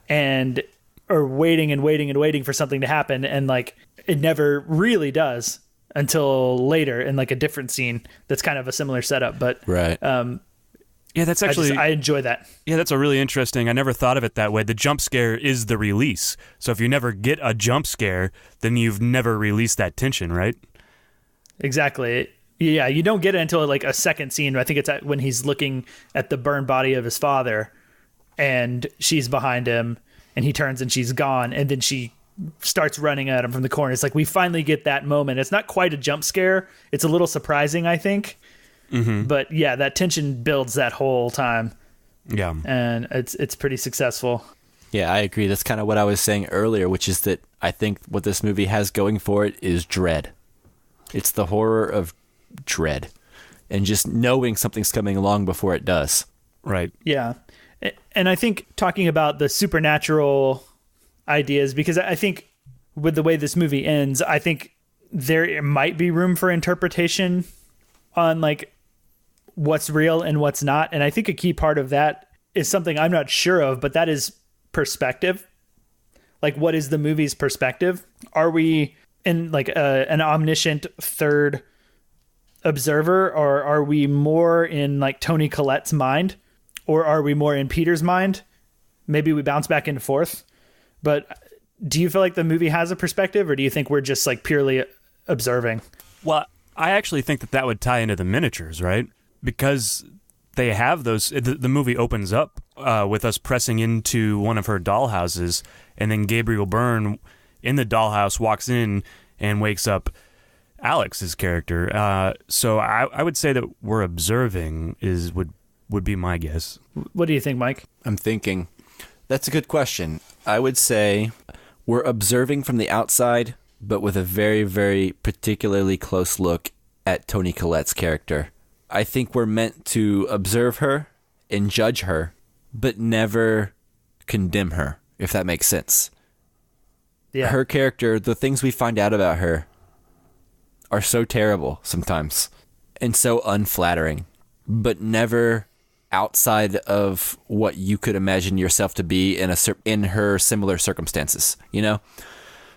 Speaker 2: and are waiting and waiting and waiting for something to happen. And like, it never really does until later in like a different scene. That's kind of a similar setup, but
Speaker 3: Right.
Speaker 1: Yeah, that's actually...
Speaker 2: I enjoy that.
Speaker 1: Yeah, that's a really interesting... I never thought of it that way. The jump scare is the release. So if you never get a jump scare, then you've never released that tension, right?
Speaker 2: Exactly. Yeah, you don't get it until like a second scene. I think it's when he's looking at the burned body of his father and she's behind him and he turns and she's gone and then she starts running at him from the corner. It's like we finally get that moment. It's not quite a jump scare. It's a little surprising, I think. Mm-hmm. But yeah, that tension builds that whole time.
Speaker 1: Yeah.
Speaker 2: And it's pretty successful.
Speaker 3: Yeah, I agree. That's kind of what I was saying earlier, which is that I think what this movie has going for it is dread. It's the horror of dread and just knowing something's coming along before it does.
Speaker 1: Right.
Speaker 2: Yeah. And I think talking about the supernatural ideas, because I think with the way this movie ends, I think there might be room for interpretation on like what's real and what's not. And I think a key part of that is something I'm not sure of, but that is perspective. Like, what is the movie's perspective? Are we in like an omniscient third observer, or are we more in like Toni Collette's mind, or are we more in Peter's mind? Maybe we bounce back and forth. But do you feel like the movie has a perspective, or do you think we're just like purely observing?
Speaker 1: Well, I actually think that would tie into the miniatures, right? Because they have those... The movie opens up with us pressing into one of her dollhouses, and then Gabriel Byrne in the dollhouse walks in and wakes up Alex's character. So I would say that we're observing would be my guess.
Speaker 2: What do you think, Mike?
Speaker 3: I'm thinking. That's a good question. I would say we're observing from the outside, but with a very, very particularly close look at Toni Collette's character. I think we're meant to observe her and judge her, but never condemn her, if that makes sense.
Speaker 2: Yeah.
Speaker 3: Her character, the things we find out about her are so terrible sometimes and so unflattering, but never outside of what you could imagine yourself to be in her similar circumstances, you know?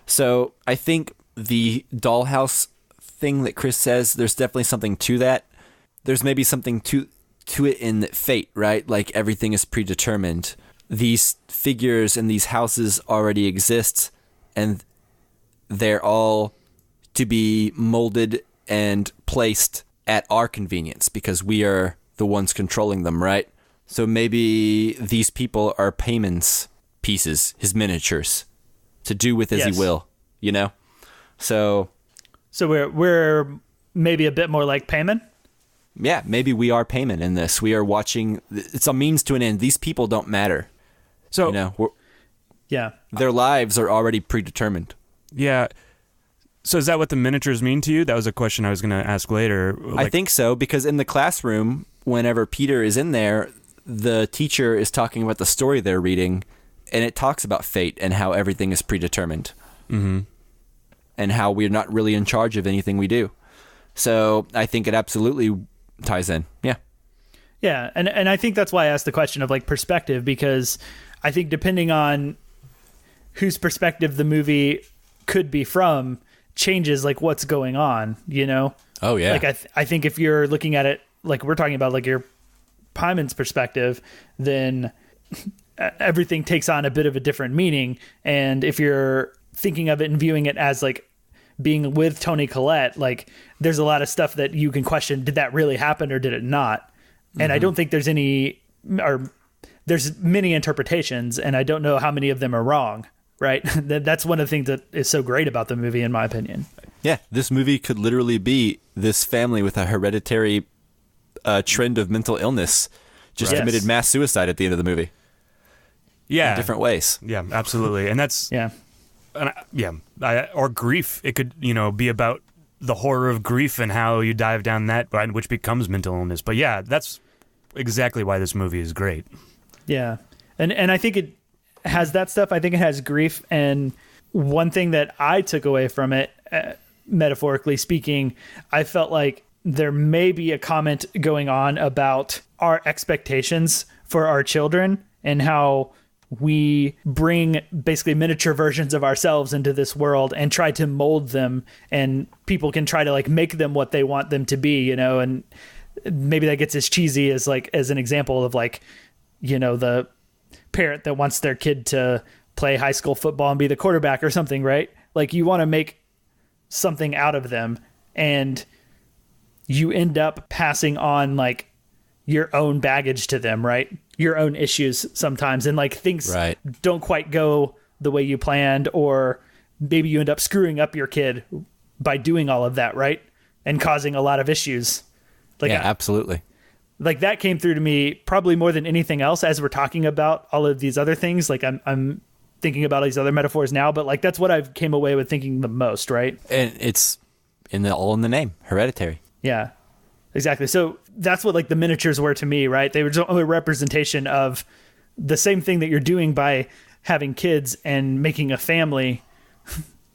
Speaker 3: So I think the dollhouse thing that Chris says, there's definitely something to that. There's maybe something to it in fate, right? Like everything is predetermined. These figures and these houses already exist, and they're all to be molded and placed at our convenience because we are the ones controlling them, right? So maybe these people are Payman's pieces, his miniatures, to do with as he will, you know? So we're maybe a bit more like Payman? Yeah, maybe we are Payman in this. We are watching. It's a means to an end. These people don't matter. So, you know, their lives are already predetermined.
Speaker 1: Yeah. So is that what the miniatures mean to you? That was a question I was going to ask later.
Speaker 3: I think so, because in the classroom, whenever Peter is in there, the teacher is talking about the story they're reading, and it talks about fate and how everything is predetermined. Mm-hmm. And how we're not really in charge of anything we do. So I think it absolutely ties in. Yeah.
Speaker 2: Yeah. And I think that's why I asked the question of like perspective, because I think depending on whose perspective the movie could be from changes like what's going on, you know?
Speaker 3: Oh yeah.
Speaker 2: Like I think if you're looking at it, like we're talking about like your Pyman's perspective, then everything takes on a bit of a different meaning. And if you're thinking of it and viewing it as like being with Toni Collette, like there's a lot of stuff that you can question. Did that really happen or did it not? And I don't think there's there's many interpretations, and I don't know how many of them are wrong. Right. That's one of the things that is so great about the movie, in my opinion.
Speaker 3: Yeah. This movie could literally be this family with a hereditary trend of mental illness just committed mass suicide at the end of the movie.
Speaker 1: Yeah.
Speaker 3: In different ways.
Speaker 1: Yeah, absolutely. And that's, or grief. It could, be about the horror of grief and how you dive down that, which becomes mental illness. But yeah, that's exactly why this movie is great.
Speaker 2: Yeah. And I think it has that stuff. I think it has grief. And one thing that I took away from it, metaphorically speaking, I felt like there may be a comment going on about our expectations for our children, and how we bring basically miniature versions of ourselves into this world and try to mold them, and people can try to like make them what they want them to be, you know, and maybe that gets as cheesy as like, as an example of like, you know, the parent that wants their kid to play high school football and be the quarterback or something, right? Like you want to make something out of them, and you end up passing on like your own baggage to them, right? Your own issues sometimes, and like things don't quite go the way you planned, or maybe you end up screwing up your kid by doing all of that, right? And causing a lot of issues. Like,
Speaker 3: yeah, absolutely.
Speaker 2: Like that came through to me probably more than anything else as we're talking about all of these other things. Like I'm thinking about these other metaphors now, but like that's what I came away with thinking the most, right?
Speaker 3: And it's all in the name, Hereditary.
Speaker 2: Yeah, exactly. So that's what like the miniatures were to me, right? They were just a representation of the same thing that you're doing by having kids and making a family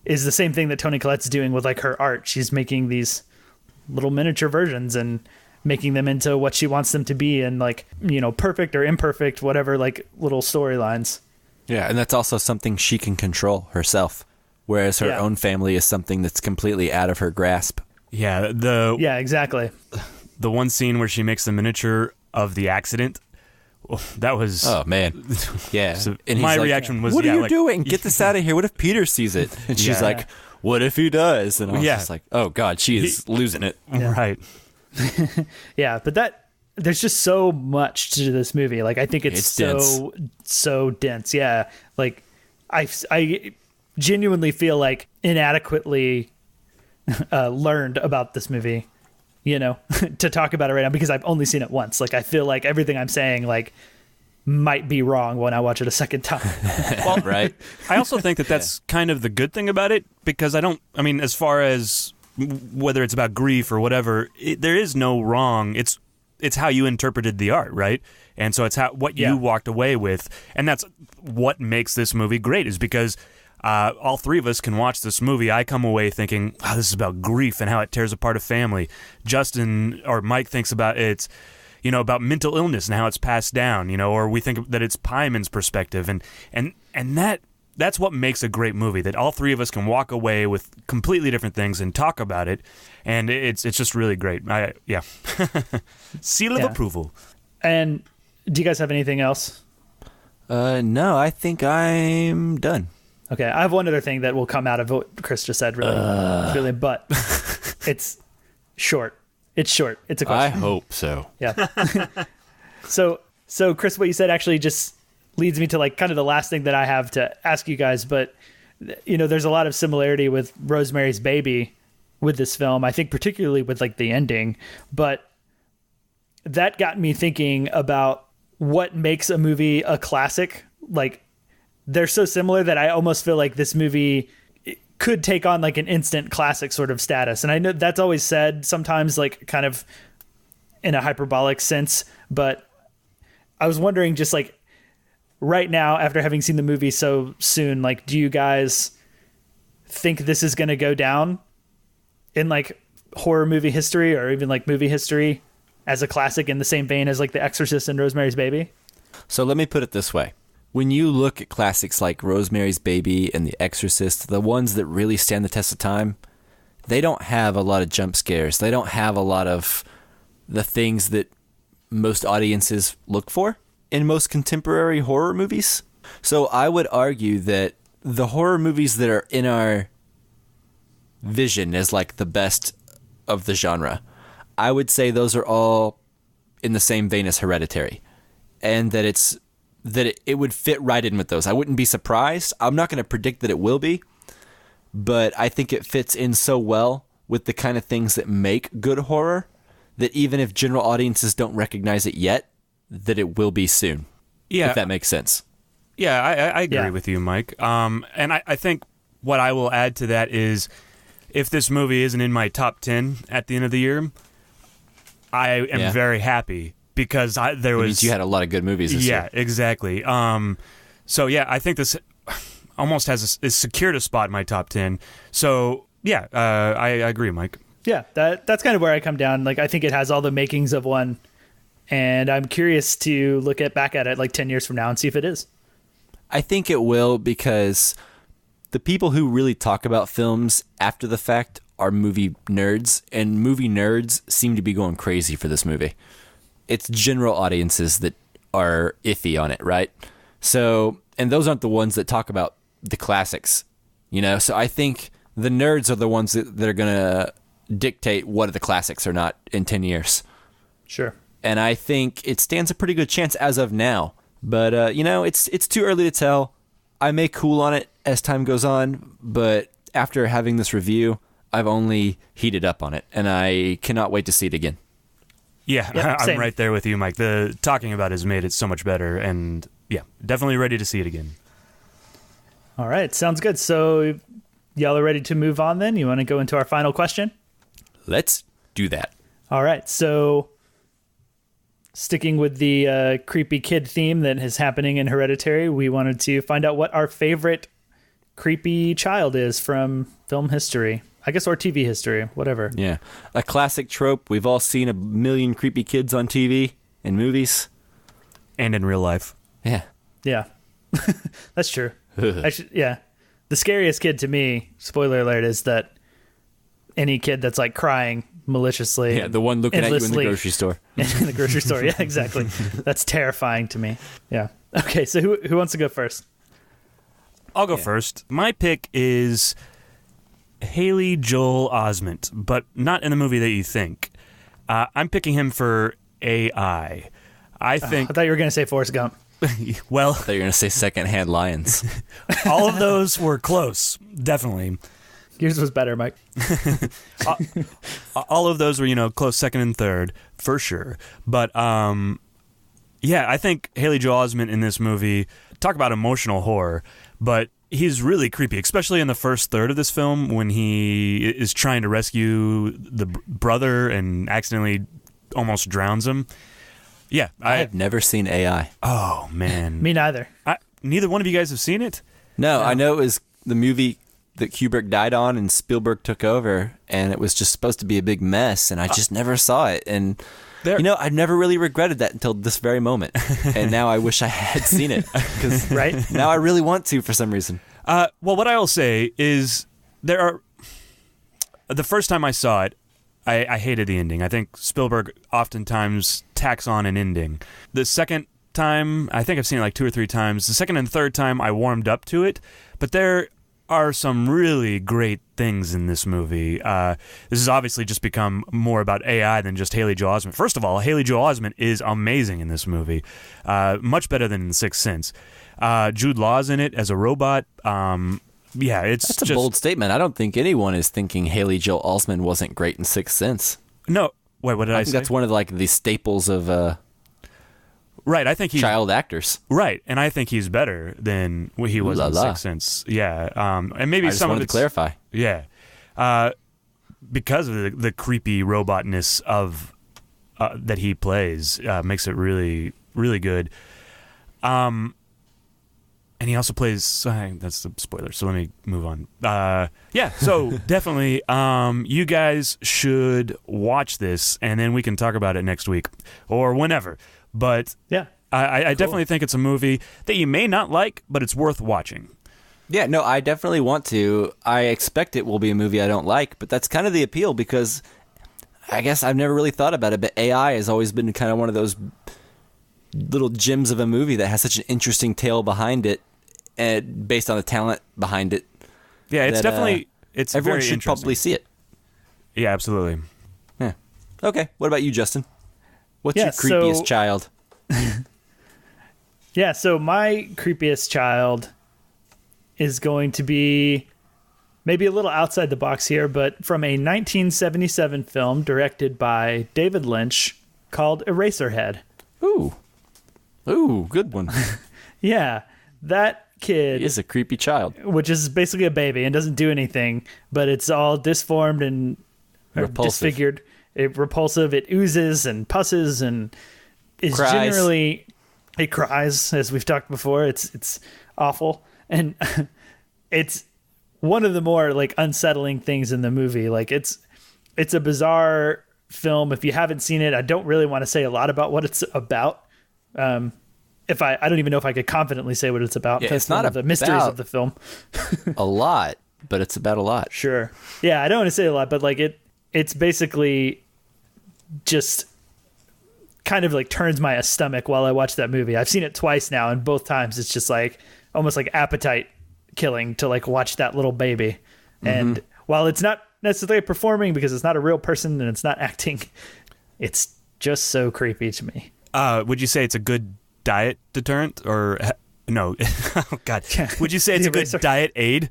Speaker 2: is the same thing that Toni Collette's doing with like her art. She's making these little miniature versions and making them into what she wants them to be, and like, you know, perfect or imperfect, whatever, like little storylines.
Speaker 3: Yeah, and that's also something she can control herself, whereas her own family is something that's completely out of her grasp.
Speaker 1: Yeah,
Speaker 2: exactly.
Speaker 1: The one scene where she makes the miniature of the accident, that was...
Speaker 3: Oh, man. Yeah.
Speaker 1: So
Speaker 3: and
Speaker 1: my reaction was...
Speaker 3: What are you doing? Get this out of here. What if Peter sees it? And she's like, what if he does? And I was just like, oh, God, she is losing it.
Speaker 1: Yeah. Right.
Speaker 2: Yeah, but there's just so much to this movie. Like, I think it's so dense. Yeah. Like, I genuinely feel like inadequately learned about this movie, you know, to talk about it right now, because I've only seen it once. Like, I feel like everything I'm saying, like, might be wrong when I watch it a second time.
Speaker 1: Well, right. I also think that that's kind of the good thing about it, because as far as whether it's about grief or whatever, there is no wrong. It's how you interpreted the art, right? And so it's what you walked away with, and that's what makes this movie great, is because all three of us can watch this movie. I come away thinking, oh, this is about grief and how it tears apart a family. Justin or Mike thinks about it's, you know, about mental illness and how it's passed down, you know, or we think that it's Pyman's perspective, and that's what makes a great movie, that all three of us can walk away with completely different things and talk about it, and it's just really great. Seal of approval.
Speaker 2: And do you guys have anything else?
Speaker 3: No, I think I'm done.
Speaker 2: Okay, I have one other thing that will come out of what Chris just said, really, but it's short. It's short. It's a question.
Speaker 3: I hope so.
Speaker 2: Yeah. So Chris, what you said actually just leads me to like kind of the last thing that I have to ask you guys, but you know, there's a lot of similarity with Rosemary's Baby with this film, I think particularly with like the ending, but that got me thinking about what makes a movie a classic. Like, they're so similar that I almost feel like this movie could take on like an instant classic sort of status. And I know that's always said sometimes, like kind of in a hyperbolic sense, but I was wondering, just like right now, after having seen the movie so soon, like, do you guys think this is going to go down in like horror movie history, or even like movie history, as a classic in the same vein as like The Exorcist and Rosemary's Baby?
Speaker 3: So let me put it this way. When you look at classics like Rosemary's Baby and The Exorcist, the ones that really stand the test of time, they don't have a lot of jump scares. They don't have a lot of the things that most audiences look for in most contemporary horror movies. So I would argue that the horror movies that are in our vision as like the best of the genre, I would say those are all in the same vein as Hereditary, and that it would fit right in with those. I wouldn't be surprised. I'm not going to predict that it will be, but I think it fits in so well with the kind of things that make good horror that even if general audiences don't recognize it yet, that it will be soon. Yeah. If that makes sense.
Speaker 1: Yeah, I agree with you, Mike. And I think what I will add to that is, if this movie isn't in my top 10 at the end of the year, I am very happy, because
Speaker 3: you had a lot of good movies this year.
Speaker 1: Yeah, exactly. So yeah, I think this almost is secured a spot in my top 10. So yeah, I agree, Mike.
Speaker 2: Yeah, that's kind of where I come down. Like, I think it has all the makings of one, And I'm curious to look back at it like 10 years from now and see if it is.
Speaker 3: I think it will, because the people who really talk about films after the fact are movie nerds, and movie nerds seem to be going crazy for this movie. It's general audiences that are iffy on it, right? So, and those aren't the ones that talk about the classics, you know? So I think the nerds are the ones that are going to dictate what are the classics or not in 10 years.
Speaker 2: Sure.
Speaker 3: And I think it stands a pretty good chance as of now. But, you know, it's too early to tell. I may cool on it as time goes on, but after having this review, I've only heated up on it, and I cannot wait to see it again.
Speaker 1: Yeah,
Speaker 2: Yep,
Speaker 1: I'm
Speaker 2: same.
Speaker 1: right there with you, Mike. The talking about it has made it so much better, and yeah, definitely ready to see it again.
Speaker 2: All right, sounds good. So y'all are ready to move on then? You want to go into our final question?
Speaker 3: Let's do that.
Speaker 2: All right, so sticking with the creepy kid theme that is happening in Hereditary, we wanted to find out what our favorite creepy child is from film history. I guess, or TV history, whatever.
Speaker 3: Yeah. A classic trope. We've all seen a million creepy kids on TV and movies.
Speaker 1: And in real life.
Speaker 3: Yeah.
Speaker 2: Yeah, that's true. Yeah. The scariest kid to me, spoiler alert, is that any kid that's like crying maliciously.
Speaker 3: Yeah, the one looking at you in the
Speaker 2: endlessly
Speaker 3: grocery store.
Speaker 2: in the grocery store. Yeah, exactly. That's terrifying to me. Yeah. Okay, so who wants to go first?
Speaker 1: I'll go first. My pick is Haley Joel Osment, but not in the movie that you think. I'm picking him for AI. I think.
Speaker 2: I thought you were going to say Forrest Gump.
Speaker 1: Well,
Speaker 3: I thought you were going to say secondhand lions.
Speaker 1: all of those were close, definitely.
Speaker 2: Yours was better, Mike.
Speaker 1: All of those were, close second and third for sure. But yeah, I think Haley Joel Osment in this movie, talk about emotional horror, but he's really creepy, especially in the first third of this film when he is trying to rescue the brother and accidentally almost drowns him. Yeah,
Speaker 3: I have never seen AI.
Speaker 1: Oh man,
Speaker 2: Me neither.
Speaker 1: Neither one of you guys have seen it.
Speaker 3: No, I know it was the movie that Kubrick died on and Spielberg took over, and it was just supposed to be a big mess, and I just never saw it. And I've never really regretted that until this very moment, and now I wish I had seen it, because
Speaker 2: Right?
Speaker 3: now I really want to for some reason.
Speaker 1: Well, what I will say is the first time I saw it, I hated the ending. I think Spielberg oftentimes tacks on an ending. The second time, I think I've seen it like 2 or 3 times. The second and third time, I warmed up to it, but there are some really great things in this movie. This has obviously just become more about AI than just Haley Joel Osment. First of all, Haley Joel Osment is amazing in this movie, much better than in The Sixth Sense. Jude Law's in it as a robot. Yeah,
Speaker 3: That's a bold statement. I don't think anyone is thinking Haley Joel Osment wasn't great in Sixth Sense.
Speaker 1: No, wait, what did I
Speaker 3: think
Speaker 1: say?
Speaker 3: that's one of the staples of
Speaker 1: Right, I think he's
Speaker 3: child actors.
Speaker 1: right, and I think he's better than he was in Sixth Sense. Yeah, and maybe
Speaker 3: I just
Speaker 1: some
Speaker 3: wanted
Speaker 1: of
Speaker 3: to clarify.
Speaker 1: Yeah, because of the creepy robotness of that he plays makes it really, really good. And he also plays. That's the spoiler. So let me move on. Yeah, so definitely, you guys should watch this, and then we can talk about it next week or whenever. But
Speaker 2: Yeah.
Speaker 1: I definitely think it's a movie that you may not like, but it's worth watching.
Speaker 3: Yeah, no, I definitely want to. I expect it will be a movie I don't like, but that's kind of the appeal, because I guess I've never really thought about it, but AI has always been kind of one of those little gems of a movie that has such an interesting tale behind it, and based on the talent behind it.
Speaker 1: Yeah, it's
Speaker 3: that,
Speaker 1: definitely it's
Speaker 3: everyone
Speaker 1: very
Speaker 3: should
Speaker 1: interesting.
Speaker 3: probably see it.
Speaker 1: Yeah, absolutely.
Speaker 3: Yeah. Okay. What about you, Justin? What's
Speaker 2: Yeah,
Speaker 3: your creepiest
Speaker 2: so-
Speaker 3: child?
Speaker 2: Yeah, so my creepiest child is going to be maybe a little outside the box here, but from a 1977 film directed by David Lynch called Eraserhead.
Speaker 3: Ooh, good one.
Speaker 2: Yeah, that kid
Speaker 3: He is a creepy child.
Speaker 2: which is basically a baby and doesn't do anything, but it's all disformed and
Speaker 3: Repulsive.
Speaker 2: disfigured. Repulsive. It oozes and pusses and is
Speaker 3: Cries.
Speaker 2: generally it cries, as we've talked before. It's awful, and it's one of the more like unsettling things in the movie. Like it's a bizarre film. If you haven't seen it, I don't really want to say a lot about what it's about. If I don't even know if I could confidently say what it's about.
Speaker 3: Yeah,
Speaker 2: That's
Speaker 3: it's not
Speaker 2: one of the mysteries of the film.
Speaker 3: a lot, but it's about a lot.
Speaker 2: Sure. Yeah, I don't want to say a lot, but like it's basically just kind of like turns my stomach while I watch that movie. I've seen it twice now, and both times it's just like almost like appetite killing to like watch that little baby. And while it's not necessarily performing because it's not a real person and it's not acting, it's just so creepy to me.
Speaker 1: Would you say it's a good diet deterrent or no? Oh God. Would you say it's a good diet aid?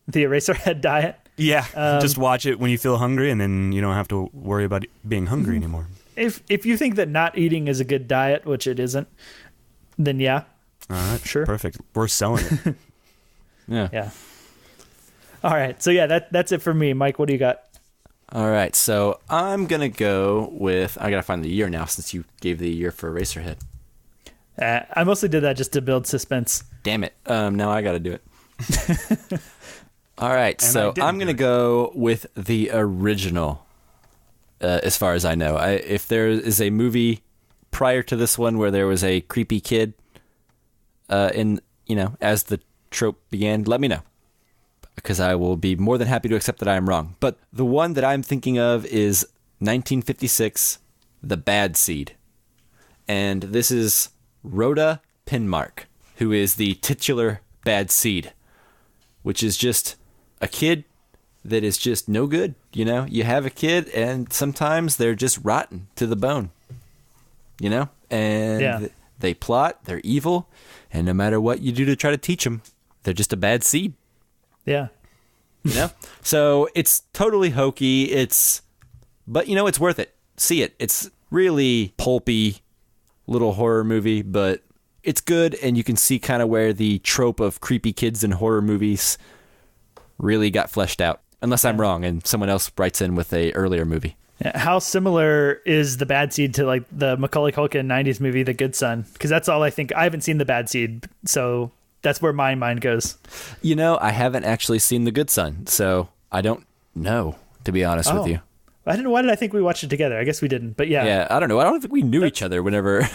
Speaker 2: The Eraserhead diet?
Speaker 1: Yeah. Just watch it when you feel hungry and then you don't have to worry about being hungry anymore.
Speaker 2: If you think that not eating is a good diet, which it isn't, then yeah.
Speaker 1: All right.
Speaker 2: Sure.
Speaker 1: Perfect. We're selling it.
Speaker 2: Yeah. All right. So yeah, that's it for me. Mike, what do you got?
Speaker 3: All right. So I'm going to go with, I got to find the year now since you gave the year for Eraserhead.
Speaker 2: I mostly did that just to build suspense.
Speaker 3: Damn it. Now I got to do it. All right.
Speaker 1: And
Speaker 3: So I'm going to go with the original, as far as I know. If there is a movie prior to this one where there was a creepy kid as the trope began, let me know, because I will be more than happy to accept that I am wrong. But the one that I'm thinking of is 1956, The Bad Seed. And this is Rhoda Penmark, who is the titular Bad Seed, which is just a kid that is just no good. You have a kid and sometimes they're just rotten to the bone, and they plot, they're evil, and no matter what you do to try to teach them, they're just a bad seed.
Speaker 2: Yeah.
Speaker 3: So it's totally hokey. But it's worth it. See it. It's really pulpy little horror movie, but it's good. And you can see kind of where the trope of creepy kids in horror movies really got fleshed out. Unless I'm wrong and someone else writes in with a earlier movie.
Speaker 2: How similar is The Bad Seed to like the Macaulay Culkin 90s movie, The Good Son? Because that's all I think. I haven't seen The Bad Seed, so that's where my mind goes.
Speaker 3: I haven't actually seen The Good Son, so I don't know, to be honest with you.
Speaker 2: Why did I think we watched it together? I guess we didn't, but yeah.
Speaker 3: Yeah, I don't know. I don't think we knew each other whenever.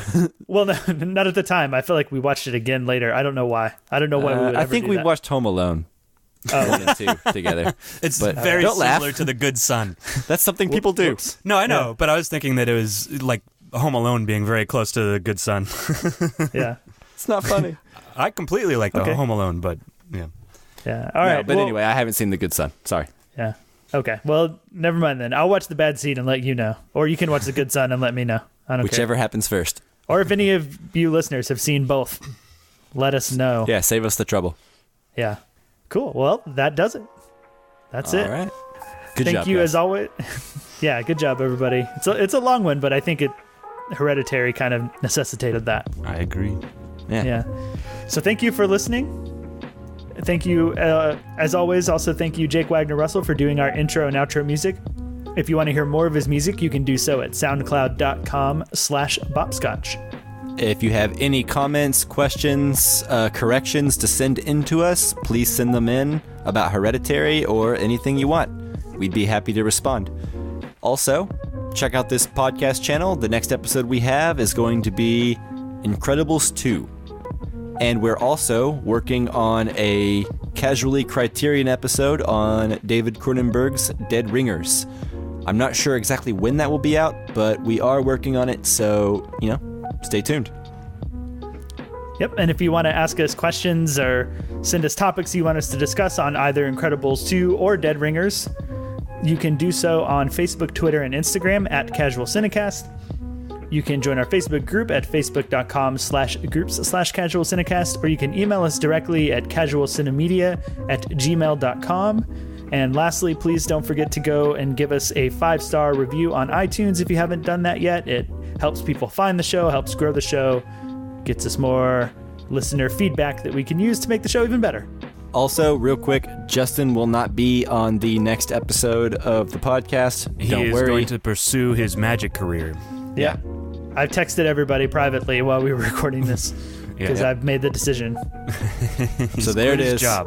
Speaker 2: Well, no, not at the time. I feel like we watched it again later. I don't know why. I don't know why we would ever
Speaker 3: I think
Speaker 2: do
Speaker 3: we
Speaker 2: that.
Speaker 3: watched Home Alone. 1 and 2 together.
Speaker 1: It's
Speaker 3: But
Speaker 1: very
Speaker 3: don't
Speaker 1: similar
Speaker 3: laugh.
Speaker 1: to The Good Son.
Speaker 3: That's something people do.
Speaker 2: Whoops.
Speaker 1: No, I know, but I was thinking that it was like Home Alone being very close to The Good Son.
Speaker 2: Yeah.
Speaker 3: It's not funny.
Speaker 1: I completely like the Home Alone, but yeah.
Speaker 2: Yeah. All right.
Speaker 3: But anyway, I haven't seen The Good Son. Sorry.
Speaker 2: Yeah. Okay. Well, never mind then. I'll watch The Bad Seed and let you know. Or you can watch The Good Son and let me know. I don't
Speaker 3: Whichever
Speaker 2: care.
Speaker 3: happens first.
Speaker 2: Or if any of you listeners have seen both, let us know.
Speaker 3: Yeah, save us the trouble.
Speaker 2: Yeah. Cool. Well, that does it. That's it.
Speaker 3: All right. Good
Speaker 2: Thank
Speaker 3: job,
Speaker 2: you
Speaker 3: guys.
Speaker 2: as always. Yeah, good job, everybody. It's a long one, but I think Hereditary kind of necessitated that.
Speaker 1: I agree.
Speaker 2: Yeah. So thank you for listening. Thank you, as always. Also, thank you, Jake Wagner Russell, for doing our intro and outro music. If you want to hear more of his music, you can do so at soundcloud.com/bopscotch.
Speaker 3: If you have any comments, questions, corrections to send in to us, please send them in about Hereditary or anything you want. We'd be happy to respond. Also, check out this podcast channel. The next episode we have is going to be Incredibles 2. And we're also working on a Casually Criterion episode on David Cronenberg's Dead Ringers. I'm not sure exactly when that will be out, but we are working on it, so, stay tuned.
Speaker 2: Yep, and if you want to ask us questions or send us topics you want us to discuss on either Incredibles 2 or Dead Ringers, you can do so on Facebook, Twitter, and Instagram at Casual Cinecast. You can join our Facebook group at facebook.com/groups/Casual Cinecast, or you can email us directly at casualcinemedia@gmail.com. And lastly, please don't forget to go and give us a 5-star review on iTunes if you haven't done that yet. It helps people find the show, helps grow the show, gets us more listener feedback that we can use to make the show even better.
Speaker 3: Also, real quick, Justin will not be on the next episode of the podcast. Don't
Speaker 1: He is
Speaker 3: worry.
Speaker 1: going to pursue his magic career.
Speaker 2: Yeah. I've texted everybody privately while we were recording this because
Speaker 1: Yeah.
Speaker 2: I've made the decision.
Speaker 3: So there it
Speaker 1: Quit his
Speaker 3: is.
Speaker 1: Job.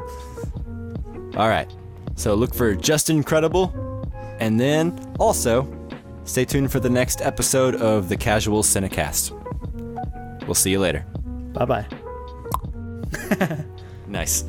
Speaker 3: All right. So look for Just Incredible. And then also, Stay tuned for the next episode of the Casual Cinecast. We'll see you later.
Speaker 2: Bye-bye.
Speaker 3: Nice.